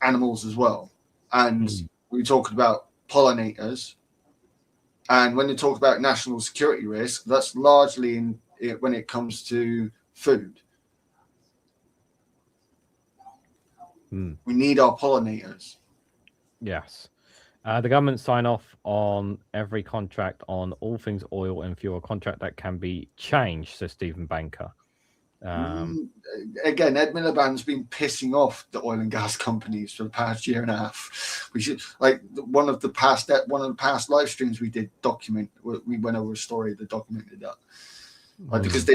animals as well, and we're talking about pollinators. And when you talk about national security risk, that's largely when it comes to food. We need our pollinators.
Yes. The government sign off on every contract on all things oil and fuel, contract that can be changed, says Stephen Banker.
Again, Ed Miliband's been pissing off the oil and gas companies for the past year and a half. We should, one of the past live streams we did we went over a story that documented that. Because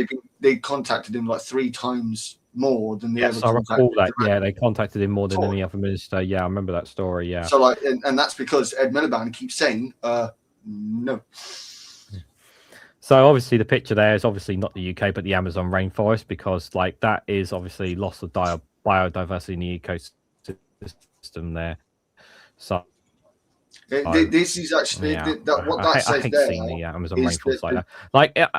they contacted him 3 times more than the other.
I recall that. Yeah, they contacted him more than any other minister. Yeah, I remember that story. Yeah.
So and that's because Ed Miliband keeps saying no.
So obviously the picture there is obviously not the UK but the Amazon rainforest, because that is obviously loss of biodiversity in the ecosystem there. So
this is actually what that says there. I hate
seeing the Amazon rainforest like that.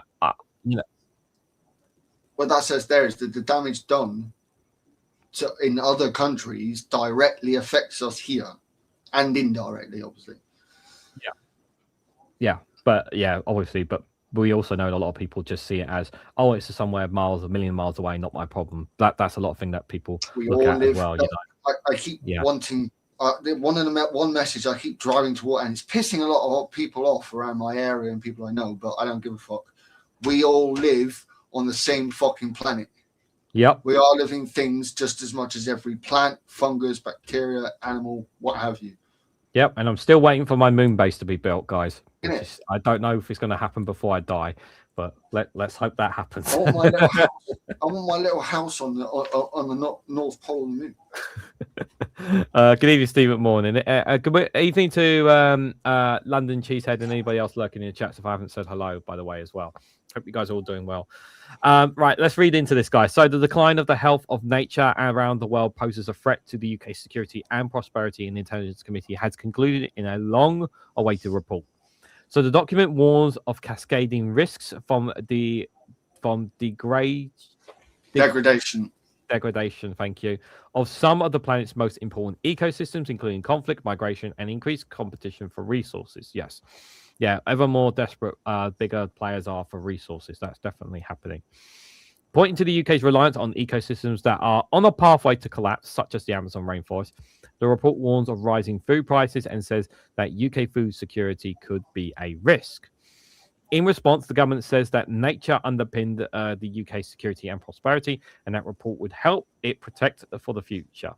What that says there is that the damage done in other countries directly affects us here, and indirectly, obviously.
Yeah, but obviously, but we also know a lot of people just see it as, oh, it's somewhere miles, a million miles away, not my problem. That's a lot of thing that people
We
look
all
at
live.
as well. You know,
I keep wanting one message I keep driving toward, and it's pissing a lot of people off around my area and people I know, but I don't give a fuck. We all live on the same fucking planet.
Yep.
We are living things just as much as every plant, fungus, bacteria, animal, what have you.
Yep, and I'm still waiting for my moon base to be built, guys. I don't know if it's going to happen before I die, but let's hope that happens.
I want my little house. I want my little house on the North Pole of the moon.
Good evening, Steve. Morning. Good evening to London Cheesehead and anybody else lurking in the chats. If I haven't said hello, by the way, as well. Hope you guys are all doing well. Right, let's read into this, guys. So the decline of the health of nature around the world poses a threat to the UK security and prosperity, and the Intelligence Committee has concluded in a long-awaited report. So the document warns of cascading risks from
degradation.
Thank you, of some of the planet's most important ecosystems, including conflict, migration, and increased competition for resources. Yes. Yeah, ever more desperate, bigger players are for resources. That's definitely happening. Pointing to the UK's reliance on ecosystems that are on a pathway to collapse, such as the Amazon rainforest, the report warns of rising food prices and says that UK food security could be a risk. In response, the government says that nature underpinned the UK's security and prosperity, and that report would help it protect for the future.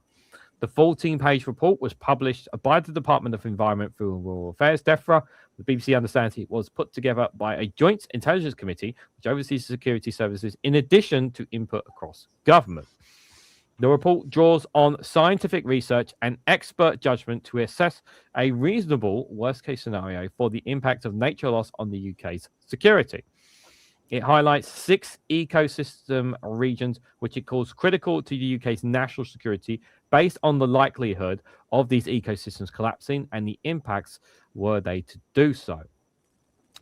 The 14-page report was published by the Department of Environment, Food and Rural Affairs, DEFRA. The BBC understands it was put together by a joint intelligence committee which oversees security services in addition to input across government. The report draws on scientific research and expert judgment to assess a reasonable worst-case scenario for the impact of nature loss on the UK's security. It highlights 6 ecosystem regions which it calls critical to the UK's national security based on the likelihood of these ecosystems collapsing and the impacts were they to do so.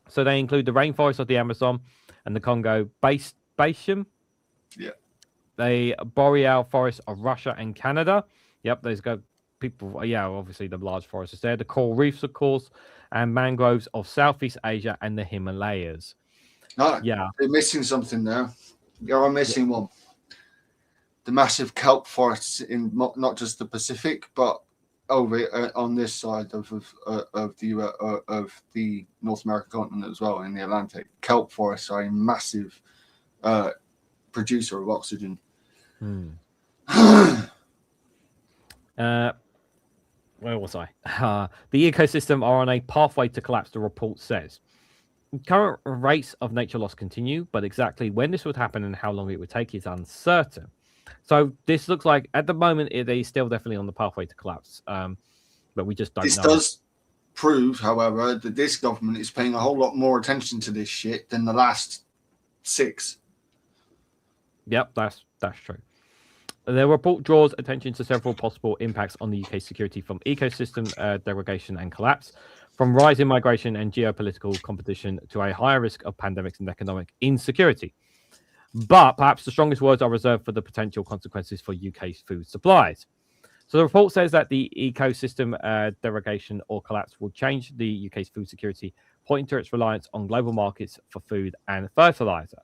So they include the rainforest of the Amazon and the Congo Basin.
Yeah.
The boreal forests of Russia and Canada. Yep, there's got people. Yeah, obviously the large forests there. The coral reefs, of course, and mangroves of Southeast Asia and the Himalayas.
Yeah, they're missing something there. You're missing one. The massive kelp forests in not just the Pacific, but over on this side of the North American continent as well, in the Atlantic. Kelp forests are a massive producer of oxygen.
Where was I? The ecosystem are on a pathway to collapse, the report says. Current rates of nature loss continue, but exactly when this would happen and how long it would take is uncertain. So this looks like, at the moment, it is still definitely on the pathway to collapse. But we just don't know.
This does prove, however, that this government is paying a whole lot more attention to this shit than the last 6.
Yep, that's true. The report draws attention to several possible impacts on the UK security from ecosystem degradation and collapse, from rising migration and geopolitical competition to a higher risk of pandemics and economic insecurity. But perhaps the strongest words are reserved for the potential consequences for UK's food supplies. So the report says that the ecosystem degradation or collapse will change the UK's food security, pointing to its reliance on global markets for food and fertilizer.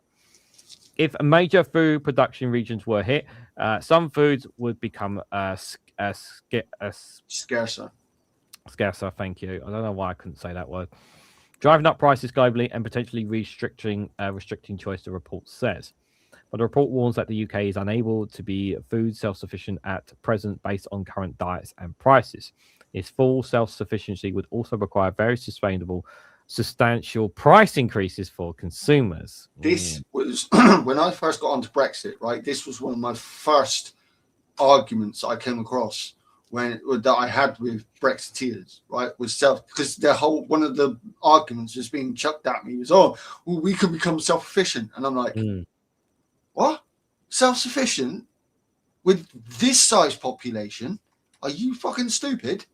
If major food production regions were hit, some foods would become
scarcer.
Scarcer, thank you. I don't know why I couldn't say that word. Driving up prices globally and potentially restricting choice, the report says. But the report warns that the UK is unable to be food self-sufficient at present based on current diets and prices. Its full self-sufficiency would also require very substantial price increases for consumers.
This was when I first got onto Brexit, right? This was one of my first arguments I came across that I had with Brexiteers, right? Was because one of the arguments just being chucked at me was, well, we could become self-sufficient, and I'm like, what? Self-sufficient with this size population? Are you fucking stupid?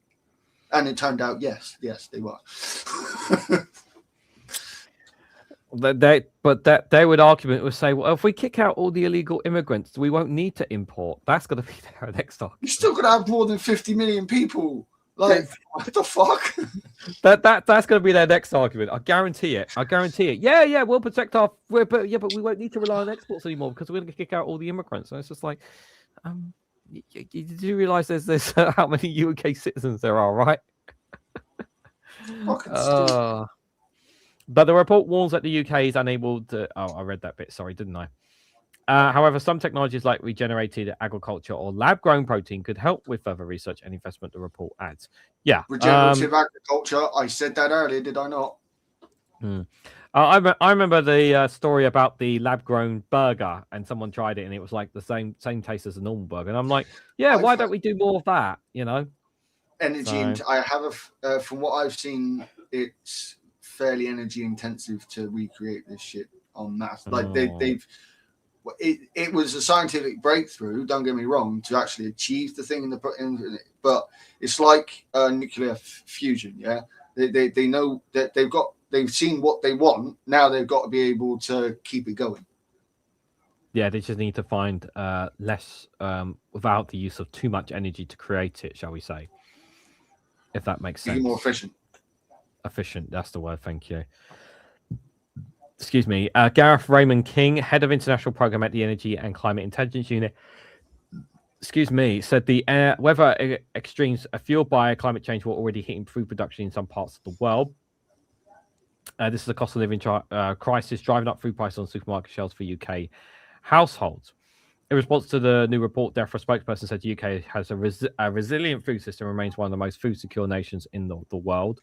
And it turned out, yes, they were.
They would argument would say, well, if we kick out all the illegal immigrants, we won't need to import. That's going to be their next argument.
You're still going to have more than 50 million people. Like, what the fuck?
That's going to be their next argument. I guarantee it. Yeah, we'll protect our. But we won't need to rely on exports anymore because we're going to kick out all the immigrants. And it's just like, did you realize there's how many UK citizens there are, right? But the report warns that the UK is unable to. Oh, I read that bit. Sorry, didn't I? However, some technologies like regenerated agriculture or lab-grown protein could help with further research and investment. The report adds. Yeah,
regenerative agriculture. I said that earlier, did I not?
I remember the story about the lab-grown burger, and someone tried it, and it was like the same taste as a normal burger. And I'm like, yeah, why don't we do more of that? You know,
energy. I have from what I've seen, it's fairly energy intensive to recreate this shit on mass. Like they've. It was a scientific breakthrough. Don't get me wrong, to actually achieve the thing but it's like nuclear fusion. Yeah, they know that they've seen what they want. Now they've got to be able to keep it going.
Yeah, they just need to find less without the use of too much energy to create it, shall we say? If that makes sense.
Be more efficient.
Efficient. That's the word. Thank you. Excuse me, Gareth Raymond King, head of international program at the Energy and Climate Intelligence Unit, said the weather extremes fueled by climate change were already hitting food production in some parts of the world. This is a cost of living crisis driving up food prices on supermarket shelves for UK households. In response to the new report, DEFRA spokesperson said the UK has a resilient food system and remains one of the most food secure nations in the world.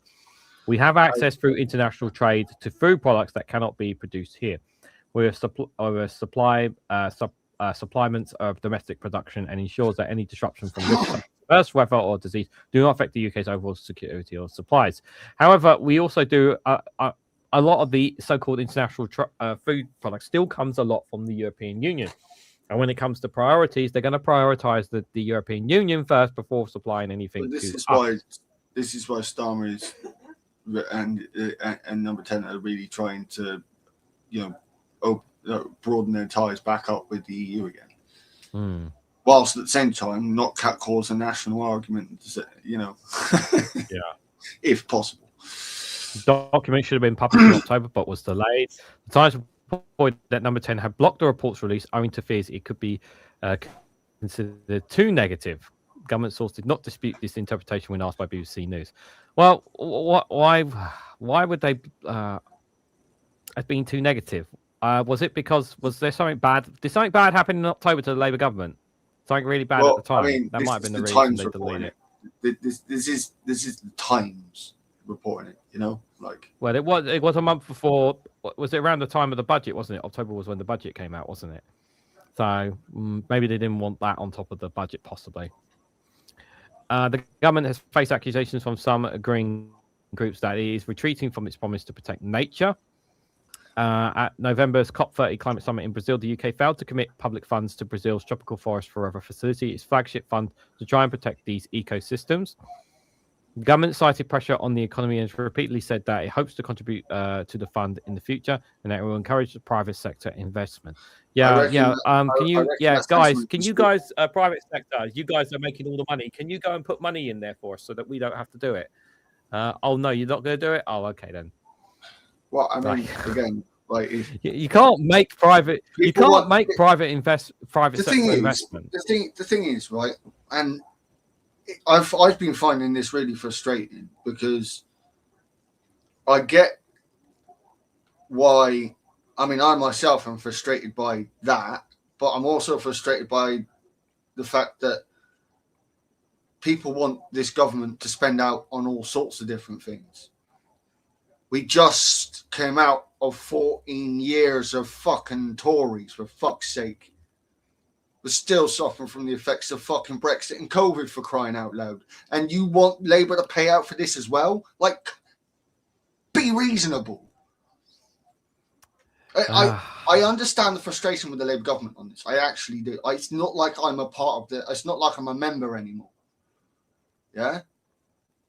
We have access through international trade to food products that cannot be produced here. We're supplements of domestic production and ensures that any disruption from adverse weather or disease do not affect the UK's overall security of supplies. However, we also do a lot of the so-called international food products still comes a lot from the European Union. And when it comes to priorities, they're going to prioritize the European Union first before supplying anything.
This is why Starmer is and number 10 are really trying to, broaden their ties back up with the EU again. Whilst at the same time not cause a national argument, yeah, if possible.
The document should have been published in October, but was delayed. The Times reported that number 10 had blocked the report's release owing to fears it could be considered too negative. Government source did not dispute this interpretation when asked by BBC News. Well, why would they have been too negative? Was there something bad? Did something bad happen in October to the Labour government? Something really bad at the time.
I mean,
that might have been the reason they delayed it.
This is the Times reporting it.
Well, it was a month before. Was it around the time of the budget? Wasn't it? October was when the budget came out, wasn't it? So maybe they didn't want that on top of the budget, possibly. The government has faced accusations from some green groups that it is retreating from its promise to protect nature. At November's COP30 climate summit in Brazil, the UK failed to commit public funds to Brazil's Tropical Forest Forever facility, its flagship fund to try and protect these ecosystems. The government cited pressure on the economy and has repeatedly said that it hopes to contribute to the fund in the future and that it will encourage the private sector investment. Can you guys, private sector, you guys are making all the money. Can you go and put money in there for us so that we don't have to do it? Oh no, you're not going to do it. Oh, okay then.
Well, I mean, again, like
you can't make private, private investment.
The thing is, right, and I've been finding this really frustrating because I get why. I mean, I myself am frustrated by that, but I'm also frustrated by the fact that people want this government to spend out on all sorts of different things. We just came out of 14 years of fucking Tories, for fuck's sake. We're still suffering from the effects of fucking Brexit and COVID, for crying out loud. And you want Labour to pay out for this as well? Like, be reasonable. I understand the frustration with the Labour government on this. I actually do. It's not like I'm a part of it's not like I'm a member anymore. Yeah?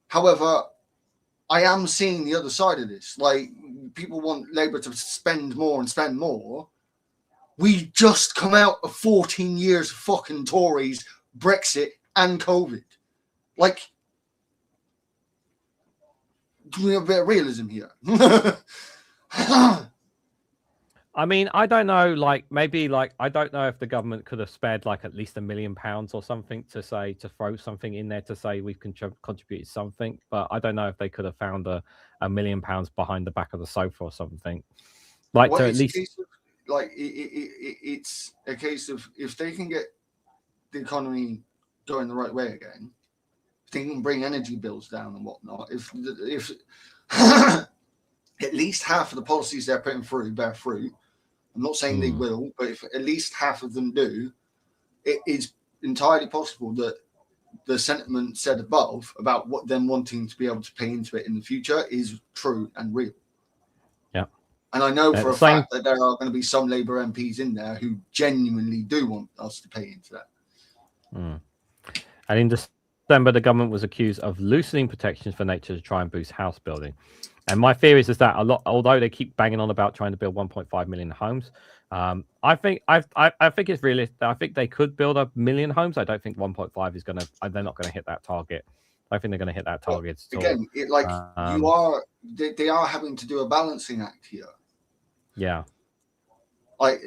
However, I am seeing the other side of this. Like, people want Labour to spend more and spend more. We just come out of 14 years of fucking Tories, Brexit, and COVID. Like, do we have a bit of realism here?
I mean, I don't know, like, maybe, like, I don't know if the government could have spared, like, at least £1 million or something to throw something in there to say we've contributed something, but I don't know if they could have found £1 million behind the back of the sofa or something. Like, to at least...
it's a case of, if they can get the economy going the right way again, if they can bring energy bills down and whatnot, if at least half of the policies they're putting through bear fruit, I'm not saying they will, but if at least half of them do, it is entirely possible that the sentiment said above about what them wanting to be able to pay into it in the future is true and real.
Yeah.
And I know for a fact that there are going to be some Labour MPs in there who genuinely do want us to pay into that.
And in December, the government was accused of loosening protections for nature to try and boost house building. And my theory is that although they keep banging on about trying to build 1.5 million homes, I think it's realistic. I think they could build 1 million homes. I don't think 1.5 is gonna. They're not going to hit that target. I think they're going to hit that target.
Again, they are having to do a balancing act here.
Yeah,
like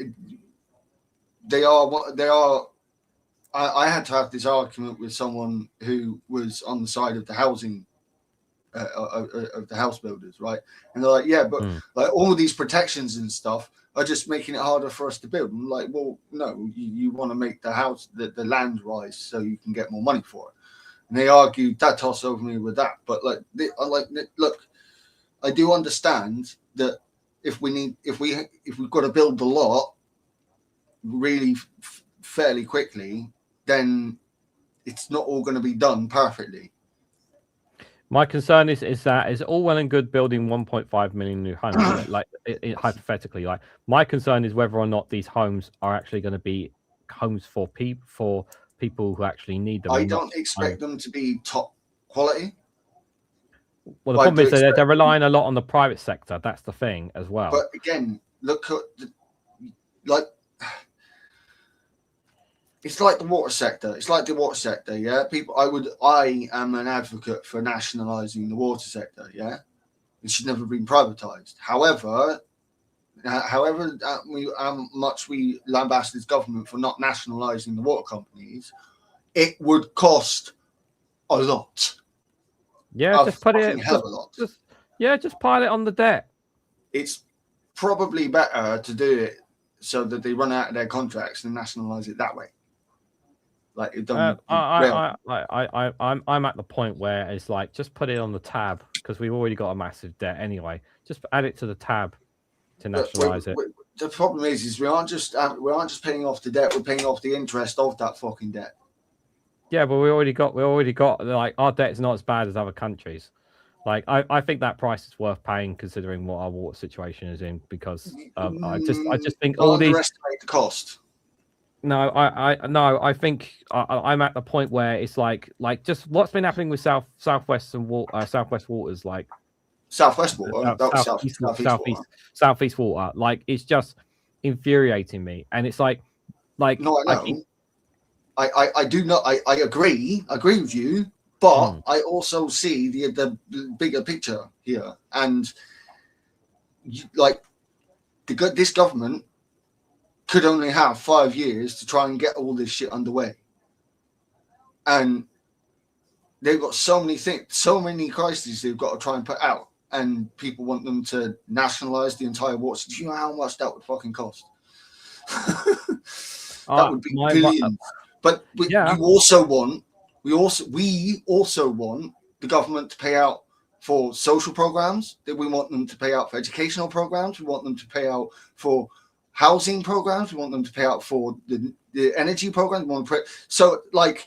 they are. I had to have this argument with someone who was on the side of the housing. Of the house builders, right? And they're like, yeah, but like all these protections and stuff are just making it harder for us to build. I'm like, well, no, you want to make the house, the land rise so you can get more money for it. And they argued that toss over me with that. But look, I do understand that if we've got to build the lot really fairly quickly, then it's not all going to be done perfectly.
My concern is that it's all well and good building 1.5 million new homes, hypothetically. Like, my concern is whether or not these homes are actually going to be homes for people who actually need them.
I don't expect them to be top quality.
Well, the problem is that they're relying a lot on the private sector. That's the thing as well.
But again, look at it's like the water sector. Yeah. I am an advocate for nationalising the water sector. Yeah. It should never have been privatised. However much we lambast this government for not nationalising the water companies, it would cost a lot.
Yeah, just put it.
Hell of a lot.
Just pile it on the debt.
It's probably better to do it so that they run out of their contracts and nationalise it that way. Like it doesn't.
I'm at the point where it's like, just put it on the tab, because we've already got a massive debt anyway. Just add it to the tab to nationalise it.
The problem is we aren't just paying off the debt. We're paying off the interest of that fucking debt.
Yeah, but we already got like, our debt is not as bad as other countries. Like, I think that price is worth paying considering what our water situation is in, because I just think all these
underestimate the cost.
No, I think I'm at the point where it's like just what's been happening with Southwest Waters, like
Southwest Water,
Southeast Water. Like, it's just infuriating me, and it's like
no, I know. I do not. I agree with you, but I also see the bigger picture here, and this government could only have 5 years to try and get all this shit underway, and they've got so many things, so many crises they've got to try and put out, and people want them to nationalize the entire water. Do you know how much that would fucking cost? That would be billions. But we also want the government to pay out for social programs. That we want them to pay out for educational programs. We want them to pay out for housing programs. We want them to pay out for the energy program. So, like,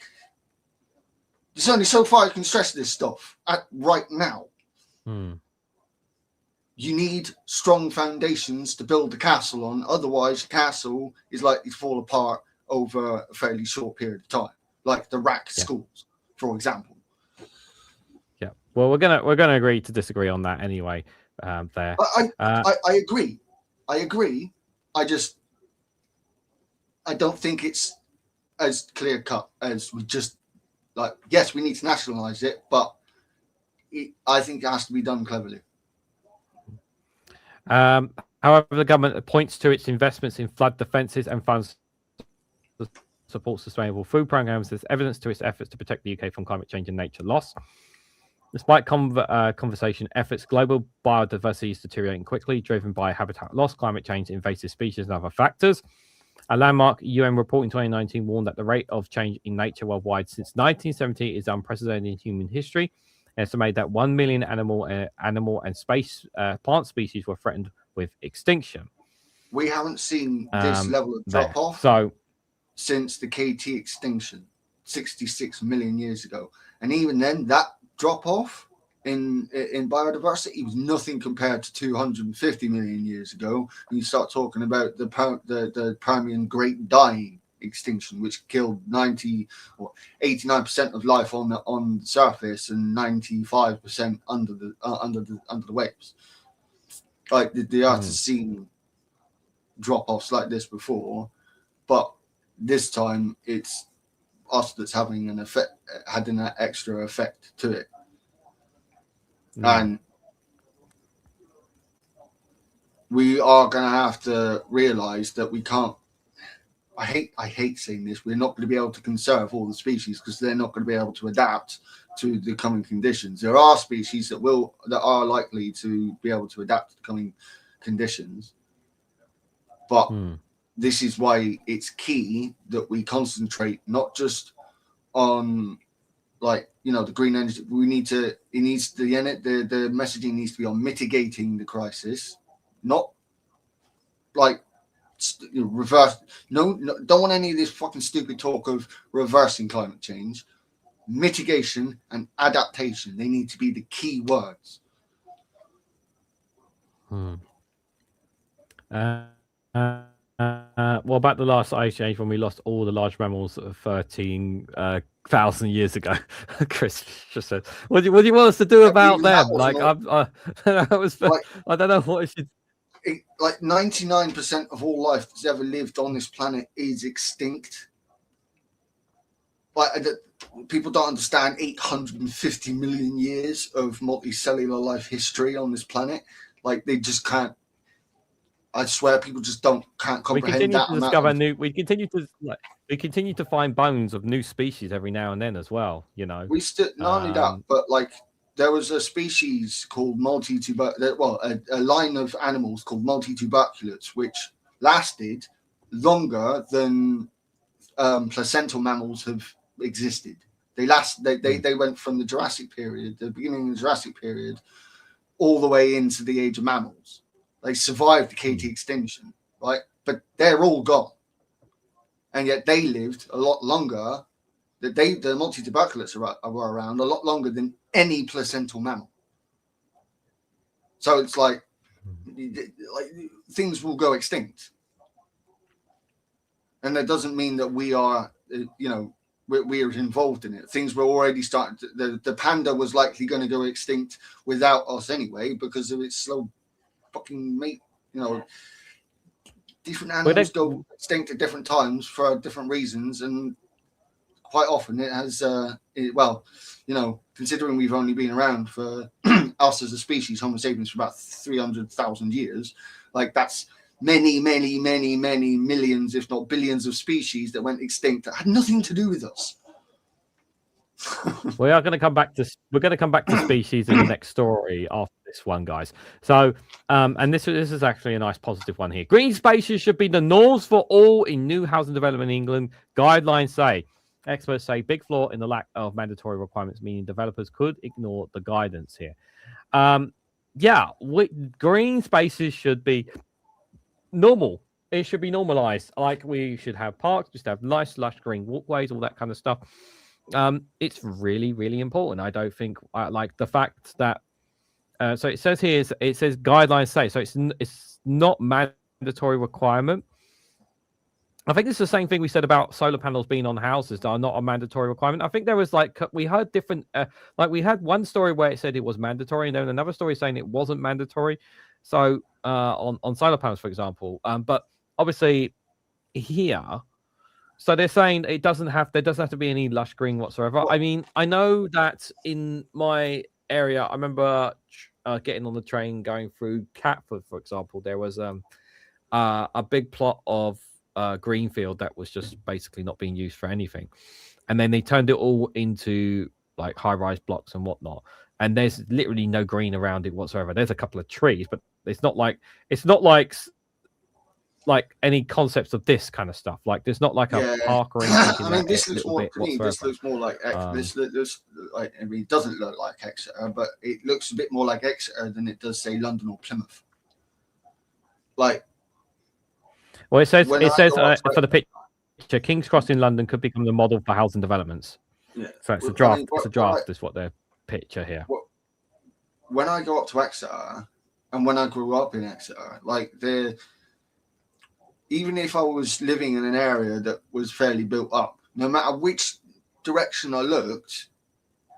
there's only so far you can stretch this stuff right now. You need strong foundations to build the castle on. Otherwise, the castle is likely to fall apart over a fairly short period of time, like the RAC schools, for example.
Yeah. Well, we're gonna agree to disagree on that anyway. there.
I agree. I agree. I don't think it's as clear cut as we just like. Yes, we need to nationalize it, but I think it has to be done cleverly.
However, the government points to its investments in flood defences and funds to support sustainable food programs as evidence to its efforts to protect the UK from climate change and nature loss. Despite conservation efforts, global biodiversity is deteriorating quickly, driven by habitat loss, climate change, invasive species, and other factors. A landmark UN report in 2019 warned that the rate of change in nature worldwide since 1970 is unprecedented in human history. Estimated that 1 million animal and plant species were threatened with extinction.
We haven't seen this level of drop off since the KT extinction 66 million years ago, and even then, that drop off in biodiversity was nothing compared to 250 million years ago. When you start talking about the Permian Great Dying extinction, which killed 90 or 89% of life on the surface and 95% under the waves. Like the Earth has seen drop-offs like this before, but this time it's us that's having an effect, had an extra effect to it. And we are going to have to realize that we can't. I hate saying this. We're not going to be able to conserve all the species because they're not going to be able to adapt to the coming conditions. There are species that are likely to be able to adapt to the coming conditions, but this is why it's key that we concentrate not just on the green energy. The messaging needs to be on mitigating the crisis, not like reverse. No, don't want any of this fucking stupid talk of reversing climate change. Mitigation and adaptation, they need to be the key words.
What about the last ice age when we lost all the large mammals 13,000 years ago? Chris just said, "What do you want us to do about them?" Like I don't know what it should.
Like 99% of all life that's ever lived on this planet is extinct. Like people don't understand 850 million years of multicellular life history on this planet. Like they just can't. I swear, people just can't comprehend that.
We continue to find bones of new species every now and then as well. You know,
we still not only that, but like there was a species called a line of animals called multituberculates, which lasted longer than placental mammals have existed. They went from the Jurassic period, the beginning of the Jurassic period, all the way into the age of mammals. They survived the KT extinction, right? But they're all gone, and yet they lived a lot longer. The multituberculates were around a lot longer than any placental mammal. So it's like things will go extinct, and that doesn't mean that we are, we're involved in it. Things were already starting. The panda was likely going to go extinct without us anyway because of its slow fucking mate. Different animals go extinct at different times for different reasons, and quite often it has considering we've only been around for us as a species, Homo sapiens, for about 300,000 years, like that's many millions, if not billions, of species that went extinct that had nothing to do with us.
We're going to come back to species in the next story after this one, guys. So, and this is actually a nice positive one here. Green spaces should be the norms for all in new housing development in England. Guidelines say. Experts say big flaw in the lack of mandatory requirements, meaning developers could ignore the guidance here. Green spaces should be normal. It should be normalized. Like we should have parks, just have nice, lush green walkways, all that kind of stuff. It's really, really important. I don't think like the fact that. So it says here, it says guidelines say. So it's not mandatory requirement. I think it's the same thing we said about solar panels being on houses that are not a mandatory requirement. I think there was like we heard different, like we had one story where it said it was mandatory, and then another story saying it wasn't mandatory. So on solar panels, for example, but obviously here, so they're saying there doesn't have to be any lush green whatsoever. I mean, I know that in my area, I remember getting on the train going through Catford, for example, there was a big plot of greenfield that was just basically not being used for anything, and then they turned it all into like high-rise blocks and whatnot, and there's literally no green around it whatsoever. There's a couple of trees, but it's not like any concepts of this kind of stuff. Like there's not like a park or anything.
I mean, this looks more green. This looks more like this looks like, I mean, it doesn't look like Exeter, but it looks a bit more like Exeter than it does, say, London or Plymouth. Like,
well, it says for the picture, King's Cross in London could become the model for housing developments. Yeah. So it's a draft. It's a draft. Is what their picture here.
When I go up to Exeter, and when I grew up in Exeter, like even if I was living in an area that was fairly built up, no matter which direction I looked,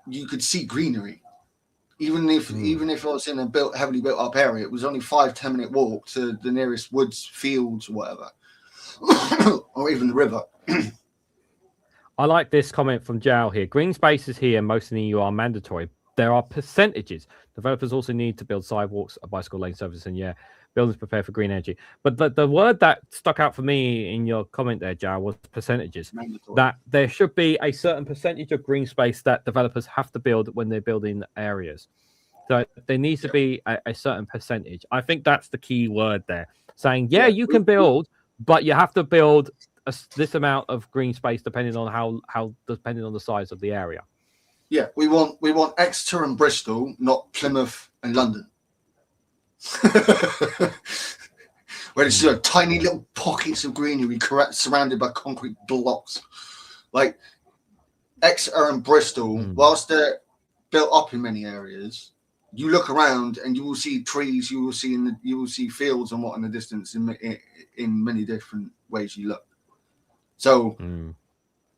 you could see greenery. Even if I was in a heavily built up area, it was only 5-10 minute walk to the nearest woods, fields, or whatever, or even the river.
I like this comment from Jow here. Green spaces here, most in the EU, are mandatory. There are percentages. Developers also need to build sidewalks, a bicycle lane service, and buildings prepare for green energy. But the word that stuck out for me in your comment there, Jow, was percentages. Mandatory. That there should be a certain percentage of green space that developers have to build when they're building areas. So there needs to be a certain percentage. I think that's the key word there. Saying, you can build, but you have to build this amount of green space depending on how depending on the size of the area.
Yeah, we want Exeter and Bristol, not Plymouth and London. Where it's tiny little pockets of greenery surrounded by concrete blocks. Like Exeter and Bristol, whilst they're built up in many areas, you look around and you will see trees, you will see fields and what in the distance in many different ways you look. So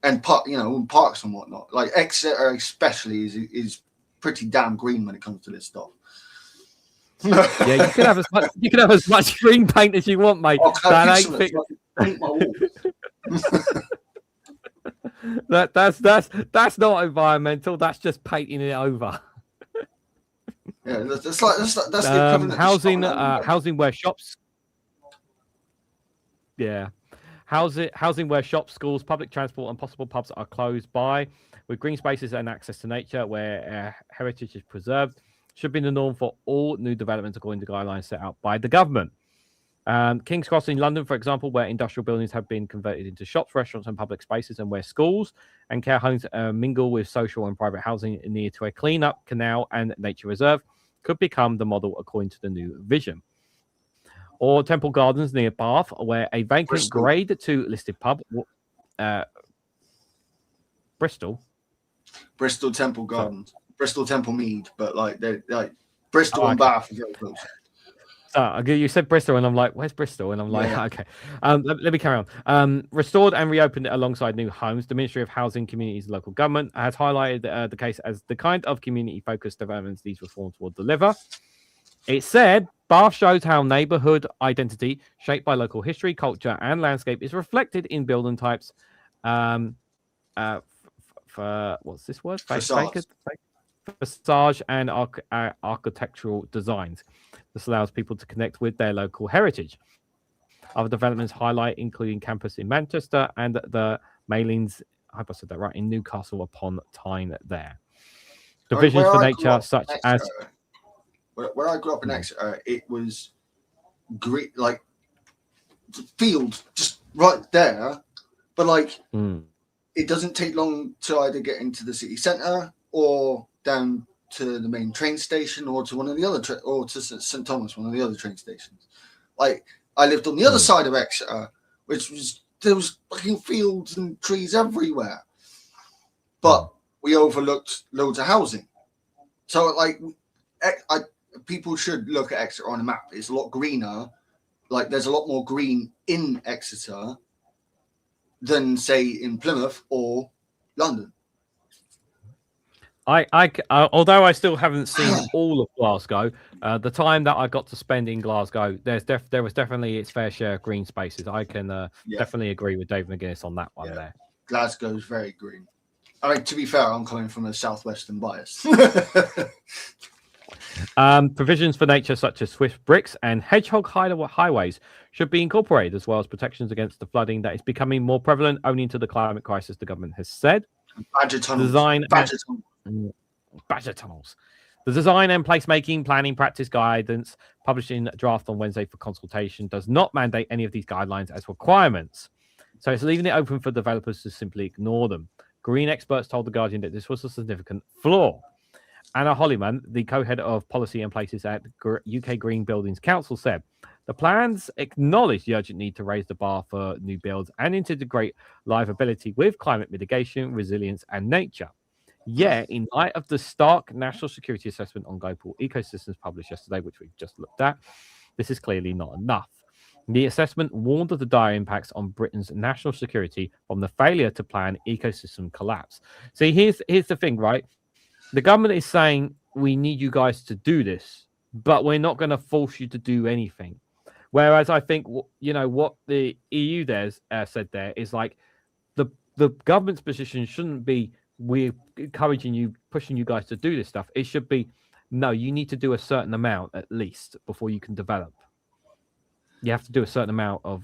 and parks and whatnot. Like Exeter especially is pretty damn green when it comes to this stuff.
Yeah, you can have as much green paint as you want, mate. That's not environmental. That's just painting it over.
Yeah, that's the
housing where shops. Yeah, housing where shops, schools, public transport, and possible pubs are close by, with green spaces and access to nature where heritage is preserved. Should be the norm for all new developments according to guidelines set out by the government. King's Cross in London, for example, where industrial buildings have been converted into shops, restaurants, and public spaces, and where schools and care homes mingle with social and private housing near to a clean-up canal and nature reserve, could become the model according to the new vision. Or Temple Gardens near Bath, where a vacant Grade 2 listed pub, Bristol
Temple Gardens. Bristol Temple Mead, but they're Bristol and Bath are very close.
You said Bristol, and I'm like, where's Bristol? And I'm like, okay. Let me carry on. Restored and reopened alongside new homes. The Ministry of Housing, Communities and Local Government has highlighted the case as the kind of community-focused developments these reforms will deliver. It said, Bath shows how neighbourhood identity, shaped by local history, culture, and landscape, is reflected in building types. For what's this word? Facade and architectural designs. This allows people to connect with their local heritage. Other developments highlight including campus in Manchester and the Mailings, I hope I said that right, in Newcastle upon Tyne there. Divisions for nature such as...
Where I grew up in Exeter, it was great, like field just right there, but it doesn't take long to either get into the city centre or down to the main train station or to one of the other or to St Thomas, one of the other train stations. Like I lived on the other side of Exeter, which was there was fucking fields and trees everywhere, but we overlooked loads of housing. So people should look at Exeter on a map. It's a lot greener. Like there's a lot more green in Exeter than say in Plymouth or London.
Although I still haven't seen all of Glasgow, the time that I got to spend in Glasgow, there was definitely its fair share of green spaces. I can definitely agree with Dave McGuinness on that one there.
Glasgow's very green. I mean, to be fair, I'm coming from a southwestern bias.
Provisions for nature such as swift bricks and hedgehog highways should be incorporated, as well as protections against the flooding that is becoming more prevalent owing to the climate crisis, the government has said.
Badger tunnels.
Badger tunnels. The design and placemaking planning practice guidance published in a draft on Wednesday for consultation does not mandate any of these guidelines as requirements. So it's leaving it open for developers to simply ignore them. Green experts told The Guardian that this was a significant flaw. Anna Holliman, the co-head of policy and places at UK Green Buildings Council, said the plans acknowledge the urgent need to raise the bar for new builds and integrate livability with climate mitigation, resilience, and nature. Yet, in light of the stark national security assessment on global ecosystems published yesterday, which we've just looked at, this is clearly not enough. The assessment warned of the dire impacts on Britain's national security from the failure to plan ecosystem collapse. See, here's the thing, right? The government is saying, we need you guys to do this, but we're not going to force you to do anything. Whereas I think, you know, what the EU said there is like the government's position shouldn't be, we're encouraging you, pushing you guys to do this stuff. It should be, no, you need to do a certain amount at least before you can develop. You have to do a certain amount of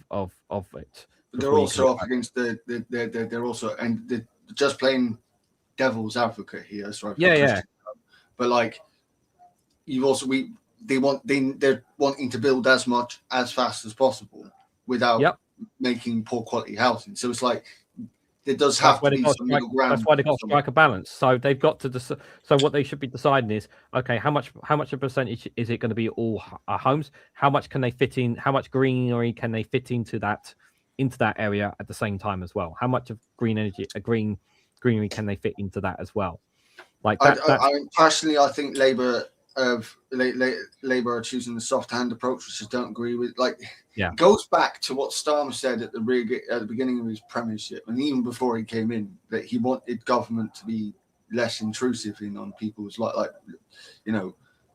it.
They're also up against they're also, and they're just playing devil's advocate here. Sorry. But like, you've also they're wanting to build as much as fast as possible without making poor quality housing. So it's like there does have to be some middle ground.
That's why they've got to strike a balance. So they've got to so what they should be deciding is, okay, how much a percentage is it going to be all homes? How much can they fit in? How much greenery can they fit into that area at the same time as well? How much of greenery can they fit into that as well? Like that,
personally, I think Labour are choosing the soft hand approach, which I don't agree with. Like, it goes back to what Starmer said at the beginning of his premiership, and even before he came in, that he wanted government to be less intrusive on people's like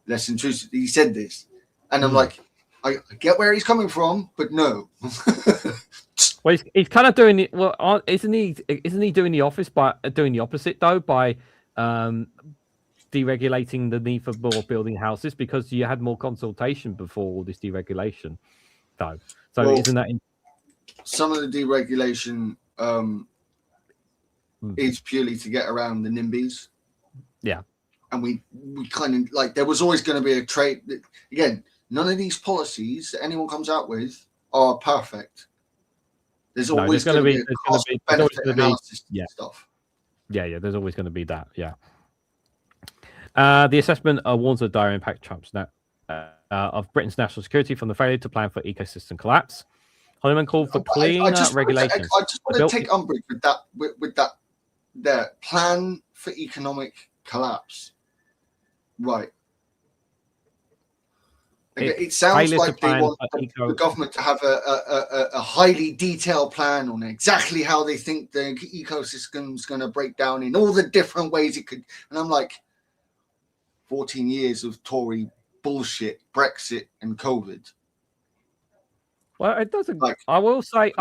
less intrusive. He said this, and I'm like, I get where he's coming from, but no.
Well, he's kind of doing it. Well, isn't he doing the opposite though by deregulating the need for more building houses, because you had more consultation before all this deregulation, though. So isn't that
some of the deregulation is purely to get around the NIMBYs? Yeah, and we kind of like there was always going to be a trade. Again, none of these policies that anyone comes out with are perfect. There's always going to be cost-benefit analysis stuff.
Yeah. There's always going to be that. Yeah. The assessment warns of dire impact of Britain's national security from the failure to plan for ecosystem collapse. Holliman called for cleaner regulations.
I just want to take umbrage with that plan for economic collapse. Right. It sounds like they want the government to have a highly detailed plan on exactly how they think the ecosystem's going to break down in all the different ways it could. And I'm like, 14 years of Tory bullshit, Brexit and COVID.
Well, it doesn't. I will say,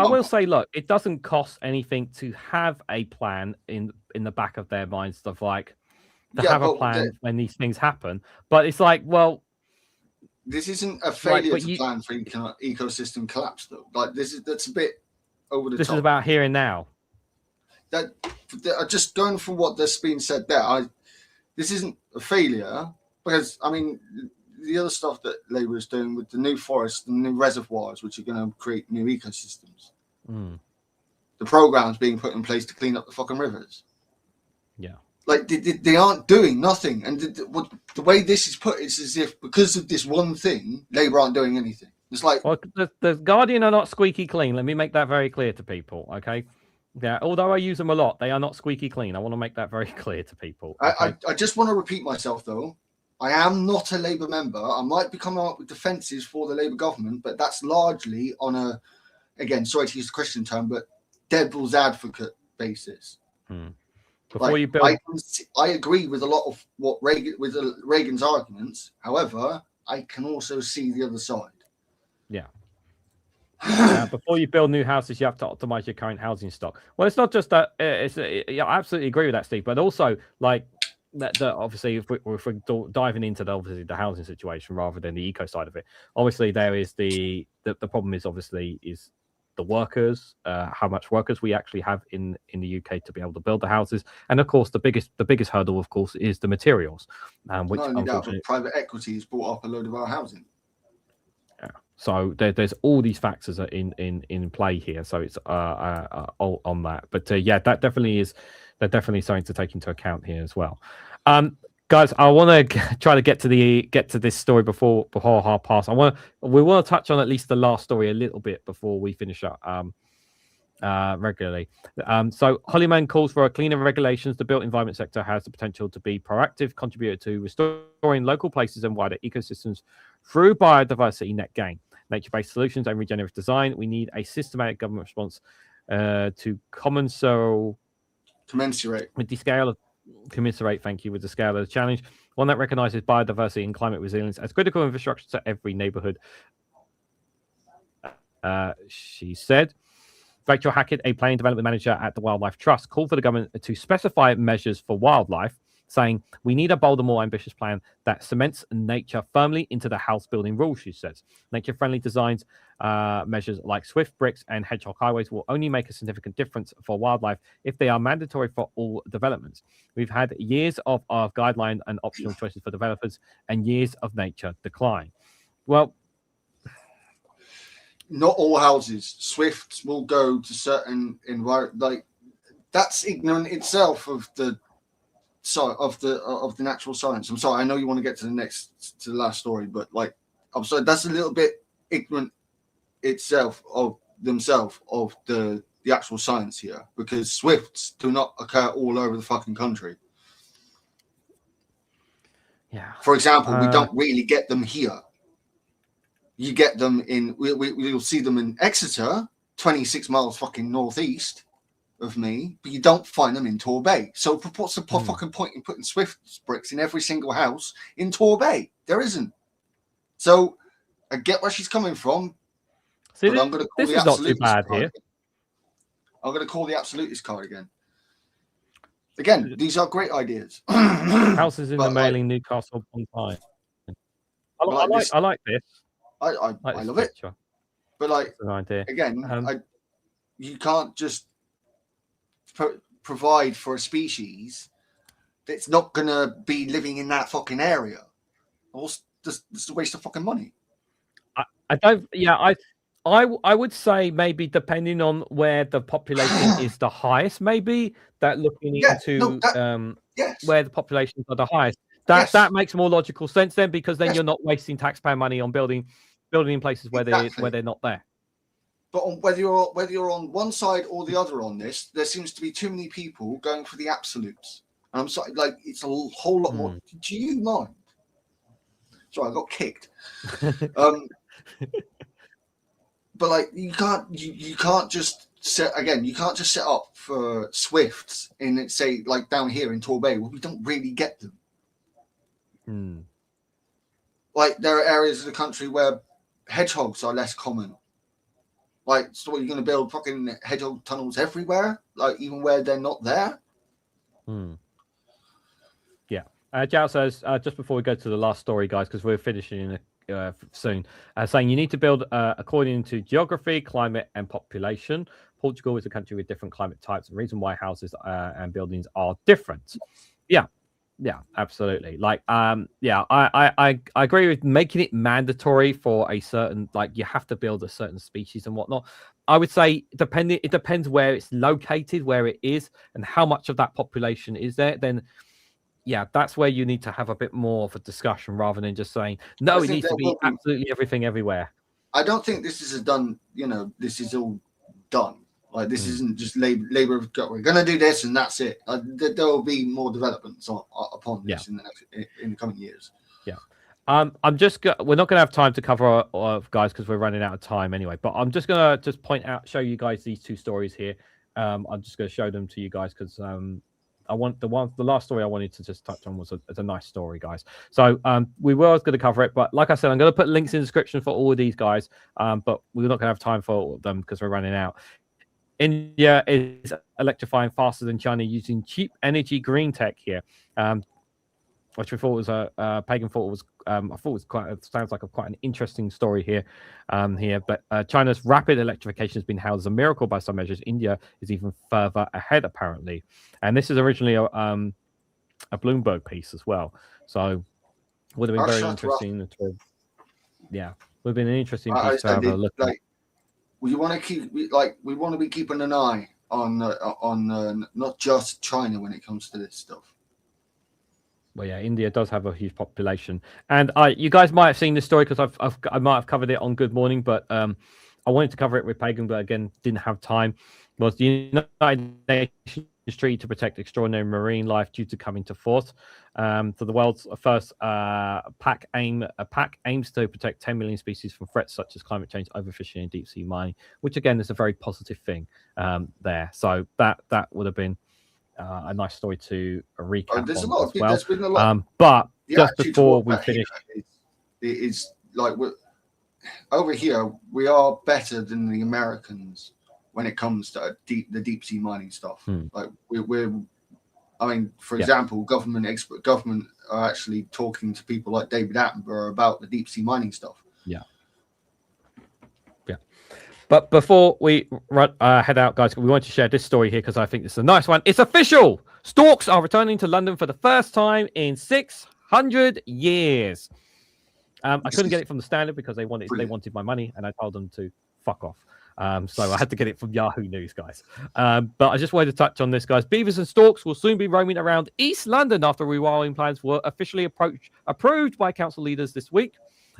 look, it doesn't cost anything to have a plan in the back of their minds, stuff like have a plan when these things happen. But it's like, well,
this isn't a failure to plan for ecosystem collapse, though. Like that's a bit over the top.
This is about here and now.
That just going from what that's been said there, this isn't a failure, because I mean the other stuff that Labour is doing with the new forests and new reservoirs, which are going to create new ecosystems. The programs being put in place to clean up the fucking rivers. Yeah. Like they aren't doing nothing, and the way this is put is as if because of this one thing, Labour aren't doing anything. It's like,
well, the Guardian are not squeaky clean. Let me make that very clear to people. Okay, yeah. Although I use them a lot, they are not squeaky clean. I want to make that very clear to people.
Okay? I just want to repeat myself though. I am not a Labour member. I might be coming up with defences for the Labour government, but that's largely on again, sorry to use the Christian term, but devil's advocate basis.
Before
like,
you build,
I agree with a lot of what Reagan's arguments. However, I can also see the other side.
Yeah. Before you build new houses, you have to optimize your current housing stock. Well, it's not just that. I absolutely agree with that, Steve. But also, like that obviously, if we're diving into the housing situation rather than the eco side of it, obviously there is the problem is obviously is the workers, how much workers we actually have in the UK to be able to build the houses, and of course the biggest hurdle, of course, is the materials, which
not only
unfortunately
that, but private equity has brought up a load of our housing.
So there's all these factors are in play here. So it's on that. But yeah, that definitely is something to take into account here as well. Guys, I want to try to get to this story before past. We want to touch on at least the last story a little bit before we finish up regularly. So Hollyman calls for a cleaner regulations. The built environment sector has the potential to be proactive contributor to restoring local places and wider ecosystems through biodiversity net gain, nature-based solutions and regenerative design. We need a systematic government response to commensurate with the scale of thank you, with the scale of the challenge, one that recognizes biodiversity and climate resilience as critical infrastructure to every neighborhood, she said. Rachel Hackett, a planning development manager at the Wildlife Trust, called for the government to specify measures for wildlife, saying, "We need a bolder, more ambitious plan that cements nature firmly into the house building rules," she says. Nature-friendly designs, measures like swift bricks and hedgehog highways will only make a significant difference for wildlife if they are mandatory for all developments. We've had years of guideline and optional choices for developers and years of nature decline. Well,
not all houses. Swifts will go to certain environment. Like, that's ignorant itself of the natural science. I'm sorry. I know you want to get to the last story, but like, I'm sorry. That's a little bit ignorant itself of themselves of the actual science here, because swifts do not occur all over the fucking country.
Yeah.
For example, we don't really get them here. You get them in. We'll see them in Exeter, 26 miles fucking northeast of me, but you don't find them in Torbay. So what's the fucking point in putting swift bricks in every single house in Torbay? There isn't. So I get where she's coming from.
See,
but I'm going to call
this is not too bad here.
I'm going to call the absolutist card again. Again, these are great ideas.
Houses in the mailing, Newcastle upon Tyne. I like this.
I love it. But like, again, you can't just provide for a species that's not going to be living in that fucking area. It's a waste of fucking money.
I would say maybe depending on where the population is the highest, maybe that looking into where the populations are the highest. That makes more logical sense then, because then you're not wasting taxpayer money on building in places where they're not there.
But whether you're on one side or the other on this, there seems to be too many people going for the absolutes. And I'm sorry, like, it's a whole lot more. Do you mind? Sorry, I got kicked. But like, you can't just set up for swifts in, say, like down here in Torbay, where we don't really get them. Like, there are areas of the country where hedgehogs are less common. Like, so what, you're going to build fucking hedgehog tunnels everywhere? Like, even where they're not there?
Yeah. Jao says, just before we go to the last story, guys, because we're finishing soon, saying you need to build according to geography, climate, and population. Portugal is a country with different climate types, and the reason why houses and buildings are different. Yeah, absolutely. Like, I agree with making it mandatory for a certain, like, you have to build a certain species and whatnot. I would say it depends where it's located, where it is, and how much of that population is there. Then, yeah, that's where you need to have a bit more of a discussion rather than just saying, no, it needs to be absolutely everything everywhere.
I don't think this is done, this is all done. Like, this isn't just labor. We're going to do this and that's it. There will be more developments upon this in the coming years.
Yeah. we're not going to have time to cover guys, because we're running out of time anyway. But I'm just going to point out, show you guys these two stories here. I'm just going to show them to you guys because I want the last story I wanted to just touch on was a nice story, guys. So we were going to cover it, but like I said, I'm going to put links in the description for all of these guys. But we're not going to have time for all of them because we're running out. India is electrifying faster than China using cheap energy green tech here, which we thought was Pagan thought was I thought was sounds like quite an interesting story here. But China's rapid electrification has been hailed as a miracle by some measures. India is even further ahead apparently, and this is originally a Bloomberg piece as well. So would have been very interesting. Would have been an interesting piece to have a look at.
We want to be keeping an eye on not just China when it comes to this stuff.
Well, yeah, India does have a huge population, and you guys might have seen this story because I might have covered it on Good Morning, but I wanted to cover it with Pagan, but again didn't have time. Was the United Nations treaty to protect extraordinary marine life due to coming to force? So the world's first pact aims to protect 10 million species from threats such as climate change, overfishing, and deep sea mining, which again is a very positive thing there. So that would have been a nice story to recap
there's
on
a lot
as well.
There's been a lot.
But just before we finish,
it's like over here we are better than the Americans when it comes to the deep sea mining stuff. Like I mean, for example, government are actually talking to people like David Attenborough about the deep sea mining stuff.
Yeah. But before we head out, guys, we want to share this story here because I think this is a nice one. It's official. Storks are returning to London for the first time in 600 years. I couldn't get it from the Standard because they wanted my money, and I told them to fuck off. So I had to get it from Yahoo News, guys. But I just wanted to touch on this, guys. Beavers and storks will soon be roaming around East London after rewilding plans were officially approved by council leaders this week.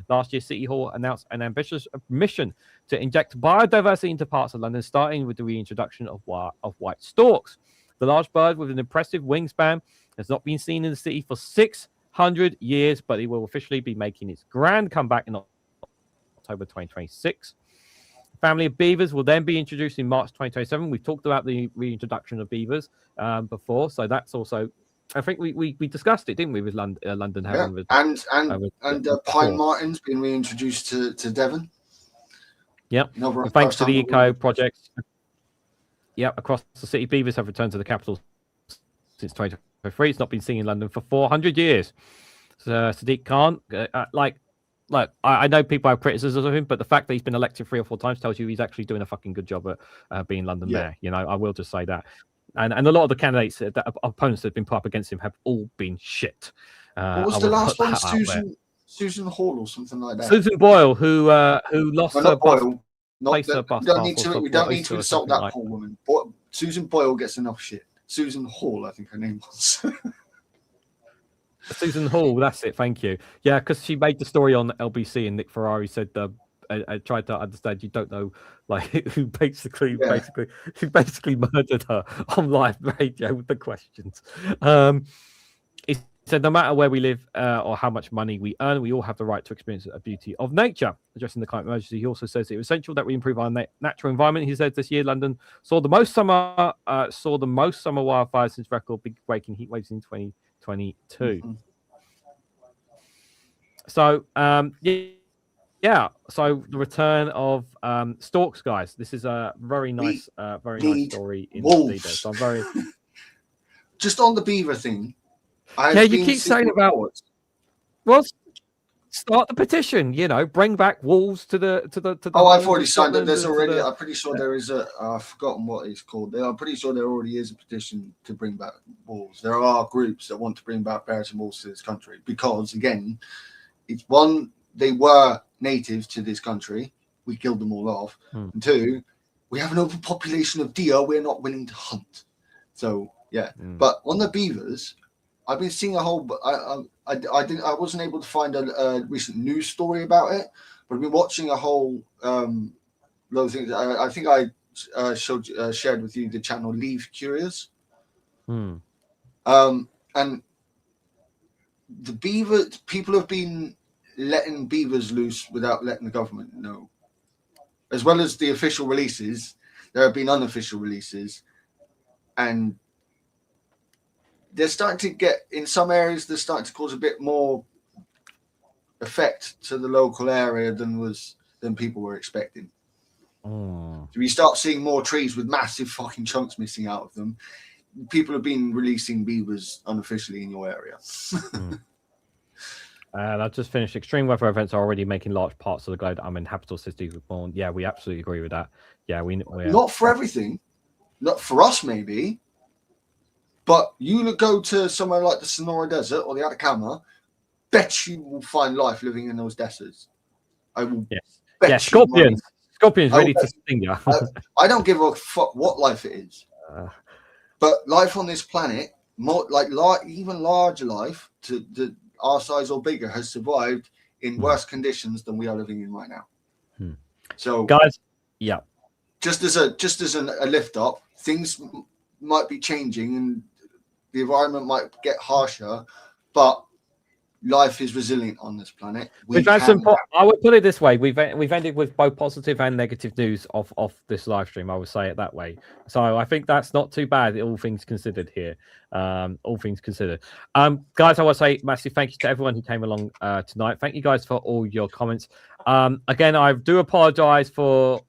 Last year, City Hall announced an ambitious mission to inject biodiversity into parts of London, starting with the reintroduction of white storks. The large bird with an impressive wingspan has not been seen in the city for 600 years, but it will officially be making its grand comeback in October 2026. Family of beavers will then be introduced in March 2027. We've talked about the reintroduction of beavers before, so that's also, I think we discussed it, didn't we, with London having
and pine martens being reintroduced to Devon.
Yep. Thanks to the eco projects. Yep, across the city, beavers have returned to the capital since 2023. It's not been seen in London for 400 years. So Sadiq Khan, I know people have criticisms of him, but the fact that he's been elected 3 or 4 times tells you he's actually doing a fucking good job at being London mayor. You know, I will just say that. And a lot of the candidates, opponents that have been put up against him have all been shit.
What was the last one? Susan Hall or something like that.
Susan Boyle, who lost her bus.
We don't need to insult that poor woman. Susan Boyle gets enough shit. Susan Hall, I think her name was.
Susan Hall, that's it. Thank you. Yeah, because she made the story on LBC, and Nick Ferrari said, I tried to understand. You don't know, like, who basically murdered her on live radio with the questions. He said, no matter where we live or how much money we earn, we all have the right to experience the beauty of nature. Addressing the climate emergency, he also says it was essential that we improve our natural environment. He said this year, London saw the most summer wildfires since record-breaking heat waves in 2022. Mm-hmm. So, so the return of storks, guys. This is a very nice story in the leader. So I'm very
just on the beaver thing.
You keep saying about well, start the petition. You know, bring back wolves to the.
Oh, I've already signed it. There's already. I'm pretty sure there is a. I've forgotten what it's called. I'm pretty sure there already is a petition to bring back wolves. There are groups that want to bring back bears and wolves to this country because, again, it's one, they were native to this country. We killed them all off. And 2, we have an overpopulation of deer. We're not willing to hunt. So yeah, but on the beavers. I've been seeing a whole. I wasn't able to find a recent news story about it, but I've been watching a whole load of things. I think I shared with you the channel Leave Curious. And the people have been letting beavers loose without letting the government know, as well as the official releases. there have been unofficial releases, and they're starting to get, in some areas, they're starting to cause a bit more effect to the local area than people were expecting. So we start seeing more trees with massive fucking chunks missing out of them. People have been releasing beavers unofficially in your area.
And I've just finished. Extreme weather events are already making large parts of the globe habitable cities with born. Yeah, we absolutely agree with that. Yeah, we're
not for everything, not for us maybe, but you go to somewhere like the Sonora Desert or the Atacama, bet you will find life living in those deserts. I will.
Yes.
Bet
Yeah, scorpions. Scorpions ready to sting you.
I don't give a fuck what life it is. But life on this planet, more like even larger life, to our size or bigger, has survived in worse conditions than we are living in right now. So,
guys, yeah,
just as a lift up, things might be changing and the environment might get harsher, but life is resilient on this planet.
I would put it this way: we've ended with both positive and negative news of this live stream. I would say it that way. So I think that's not too bad, all things considered here. All things considered, guys, I want to say massive thank you to everyone who came along tonight. Thank you guys for all your comments. Again, I do apologize for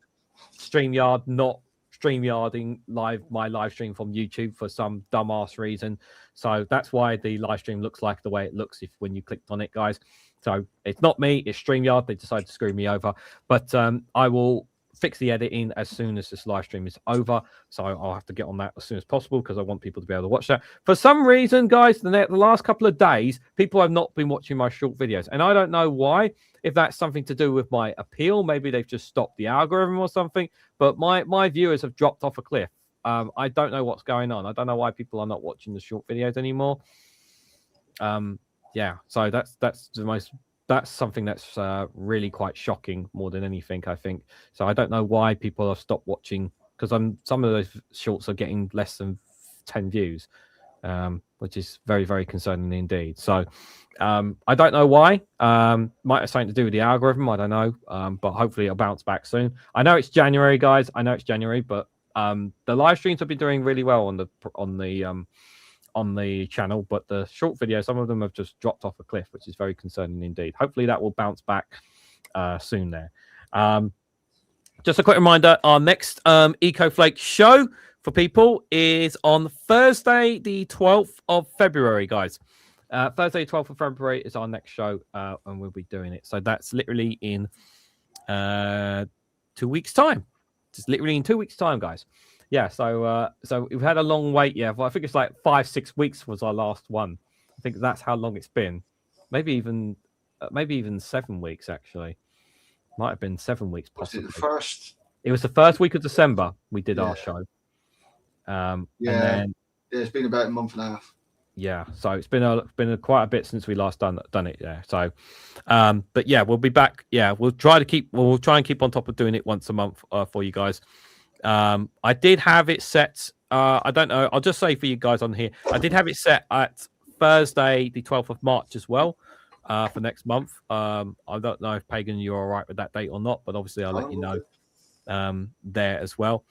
StreamYard not StreamYarding my live stream from YouTube for some dumbass reason. So that's why the live stream looks like the way it looks when you clicked on it, guys. So it's not me, it's StreamYard. They decided to screw me over. But I will fix the editing as soon as this live stream is over. So I'll have to get on that as soon as possible because I want people to be able to watch that. For some reason, guys, the last couple of days, people have not been watching my short videos. And I don't know why. If that's something to do with my appeal, maybe they've just stopped the algorithm or something. But my viewers have dropped off a cliff. I don't know what's going on. I don't know why people are not watching the short videos anymore. Yeah, so that's something that's really quite shocking more than anything, I think. So I don't know why people have stopped watching, because some of those shorts are getting less than 10 views, which is very, very concerning indeed. So I don't know why. Might have something to do with the algorithm. I don't know. But hopefully it'll bounce back soon. I know it's January, guys. I know it's January, but the live streams have been doing really well on the channel, but the short videos, some of them have just dropped off a cliff, which is very concerning indeed. Hopefully that will bounce back soon there. Just a quick reminder, our next Eco Flake show for people is on Thursday, the 12th of February, guys. Thursday, 12th of February is our next show, and we'll be doing it. So that's literally in 2 weeks' time. Just literally in 2 weeks' time, guys. Yeah, so we've had a long wait. Yeah, well, I think it's like 5-6 weeks was our last one. I think that's how long it's been. Maybe even 7 weeks actually. Might have been 7 weeks possibly.
Was it the first?
It was the first week of December we did our show. And then
it's been about a month and a half.
Yeah, so it's been quite a bit since we last done it. Yeah, so, but yeah, we'll be back. Yeah, we'll try and keep on top of doing it once a month for you guys. I did have it set. I don't know. I'll just say for you guys on here, I did have it set at Thursday, the 12th of March as well, for next month. I don't know if Pagan, you're all right with that date or not, but obviously I'll let you know there as well.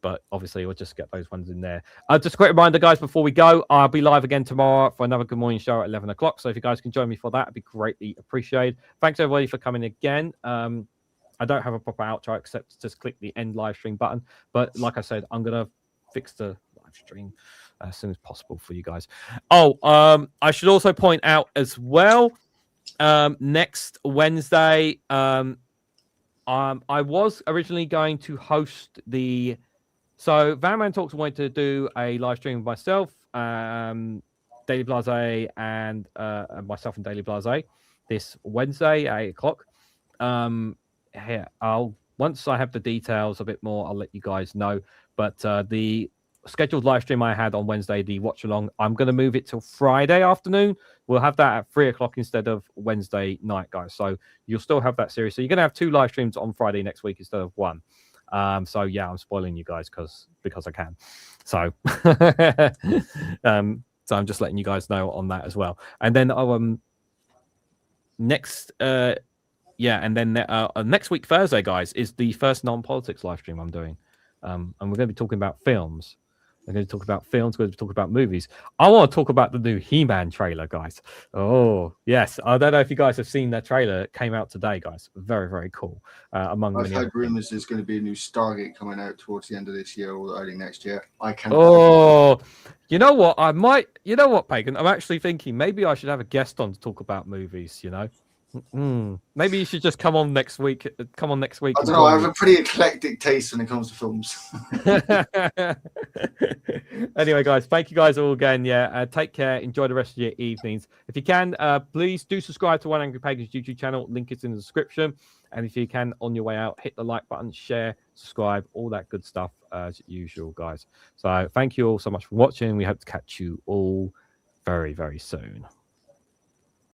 But obviously we'll just get those ones in there. Just a quick reminder, guys, before we go, I'll be live again tomorrow for another Good Morning show at 11 o'clock. So if you guys can join me for that, it'd be greatly appreciated. Thanks everybody for coming again. I don't have a proper outro except just click the end live stream button. But like I said, I'm going to fix the live stream as soon as possible for you guys. I should also point out as well, next Wednesday, I was originally going to host so Vanman Talks wanted to do a live stream with myself, Daily Blase, and myself and Daily Blase this Wednesday at 8 o'clock. Here, once I have the details a bit more, I'll let you guys know. But the scheduled live stream I had on Wednesday, the watch along, I'm going to move it till Friday afternoon. We'll have that at 3 o'clock instead of Wednesday night, guys. So you'll still have that series. So you're going to have 2 live streams on Friday next week instead of 1. So yeah, I'm spoiling you guys because I can. So so I'm just letting you guys know on that as well. And then next next week Thursday, guys, is the first non-politics live stream I'm doing. and we're going to be talking about films. We're going to talk about films. We're going to talk about movies. I want to talk about the new He-Man trailer, guys. Oh, yes. I don't know if you guys have seen that trailer. It came out today, guys. Very, very cool. Among
I've
many
heard
other
rumors there's going to be a new Stargate coming out towards the end of this year or early next year. I can't.
Oh, you know what? I might. You know what, Pagan? I'm actually thinking maybe I should have a guest on to talk about movies. You know, maybe you should just come on next week. Come on next week.
I don't know. I have a pretty eclectic taste when it comes to films.
Anyway, guys, thank you guys all again. Yeah, take care. Enjoy the rest of your evenings. If you can, please do subscribe to One Angry Pagan's YouTube channel. Link is in the description. And if you can, on your way out, hit the like button, share, subscribe, all that good stuff as usual, guys. So thank you all so much for watching. We hope to catch you all very, very soon.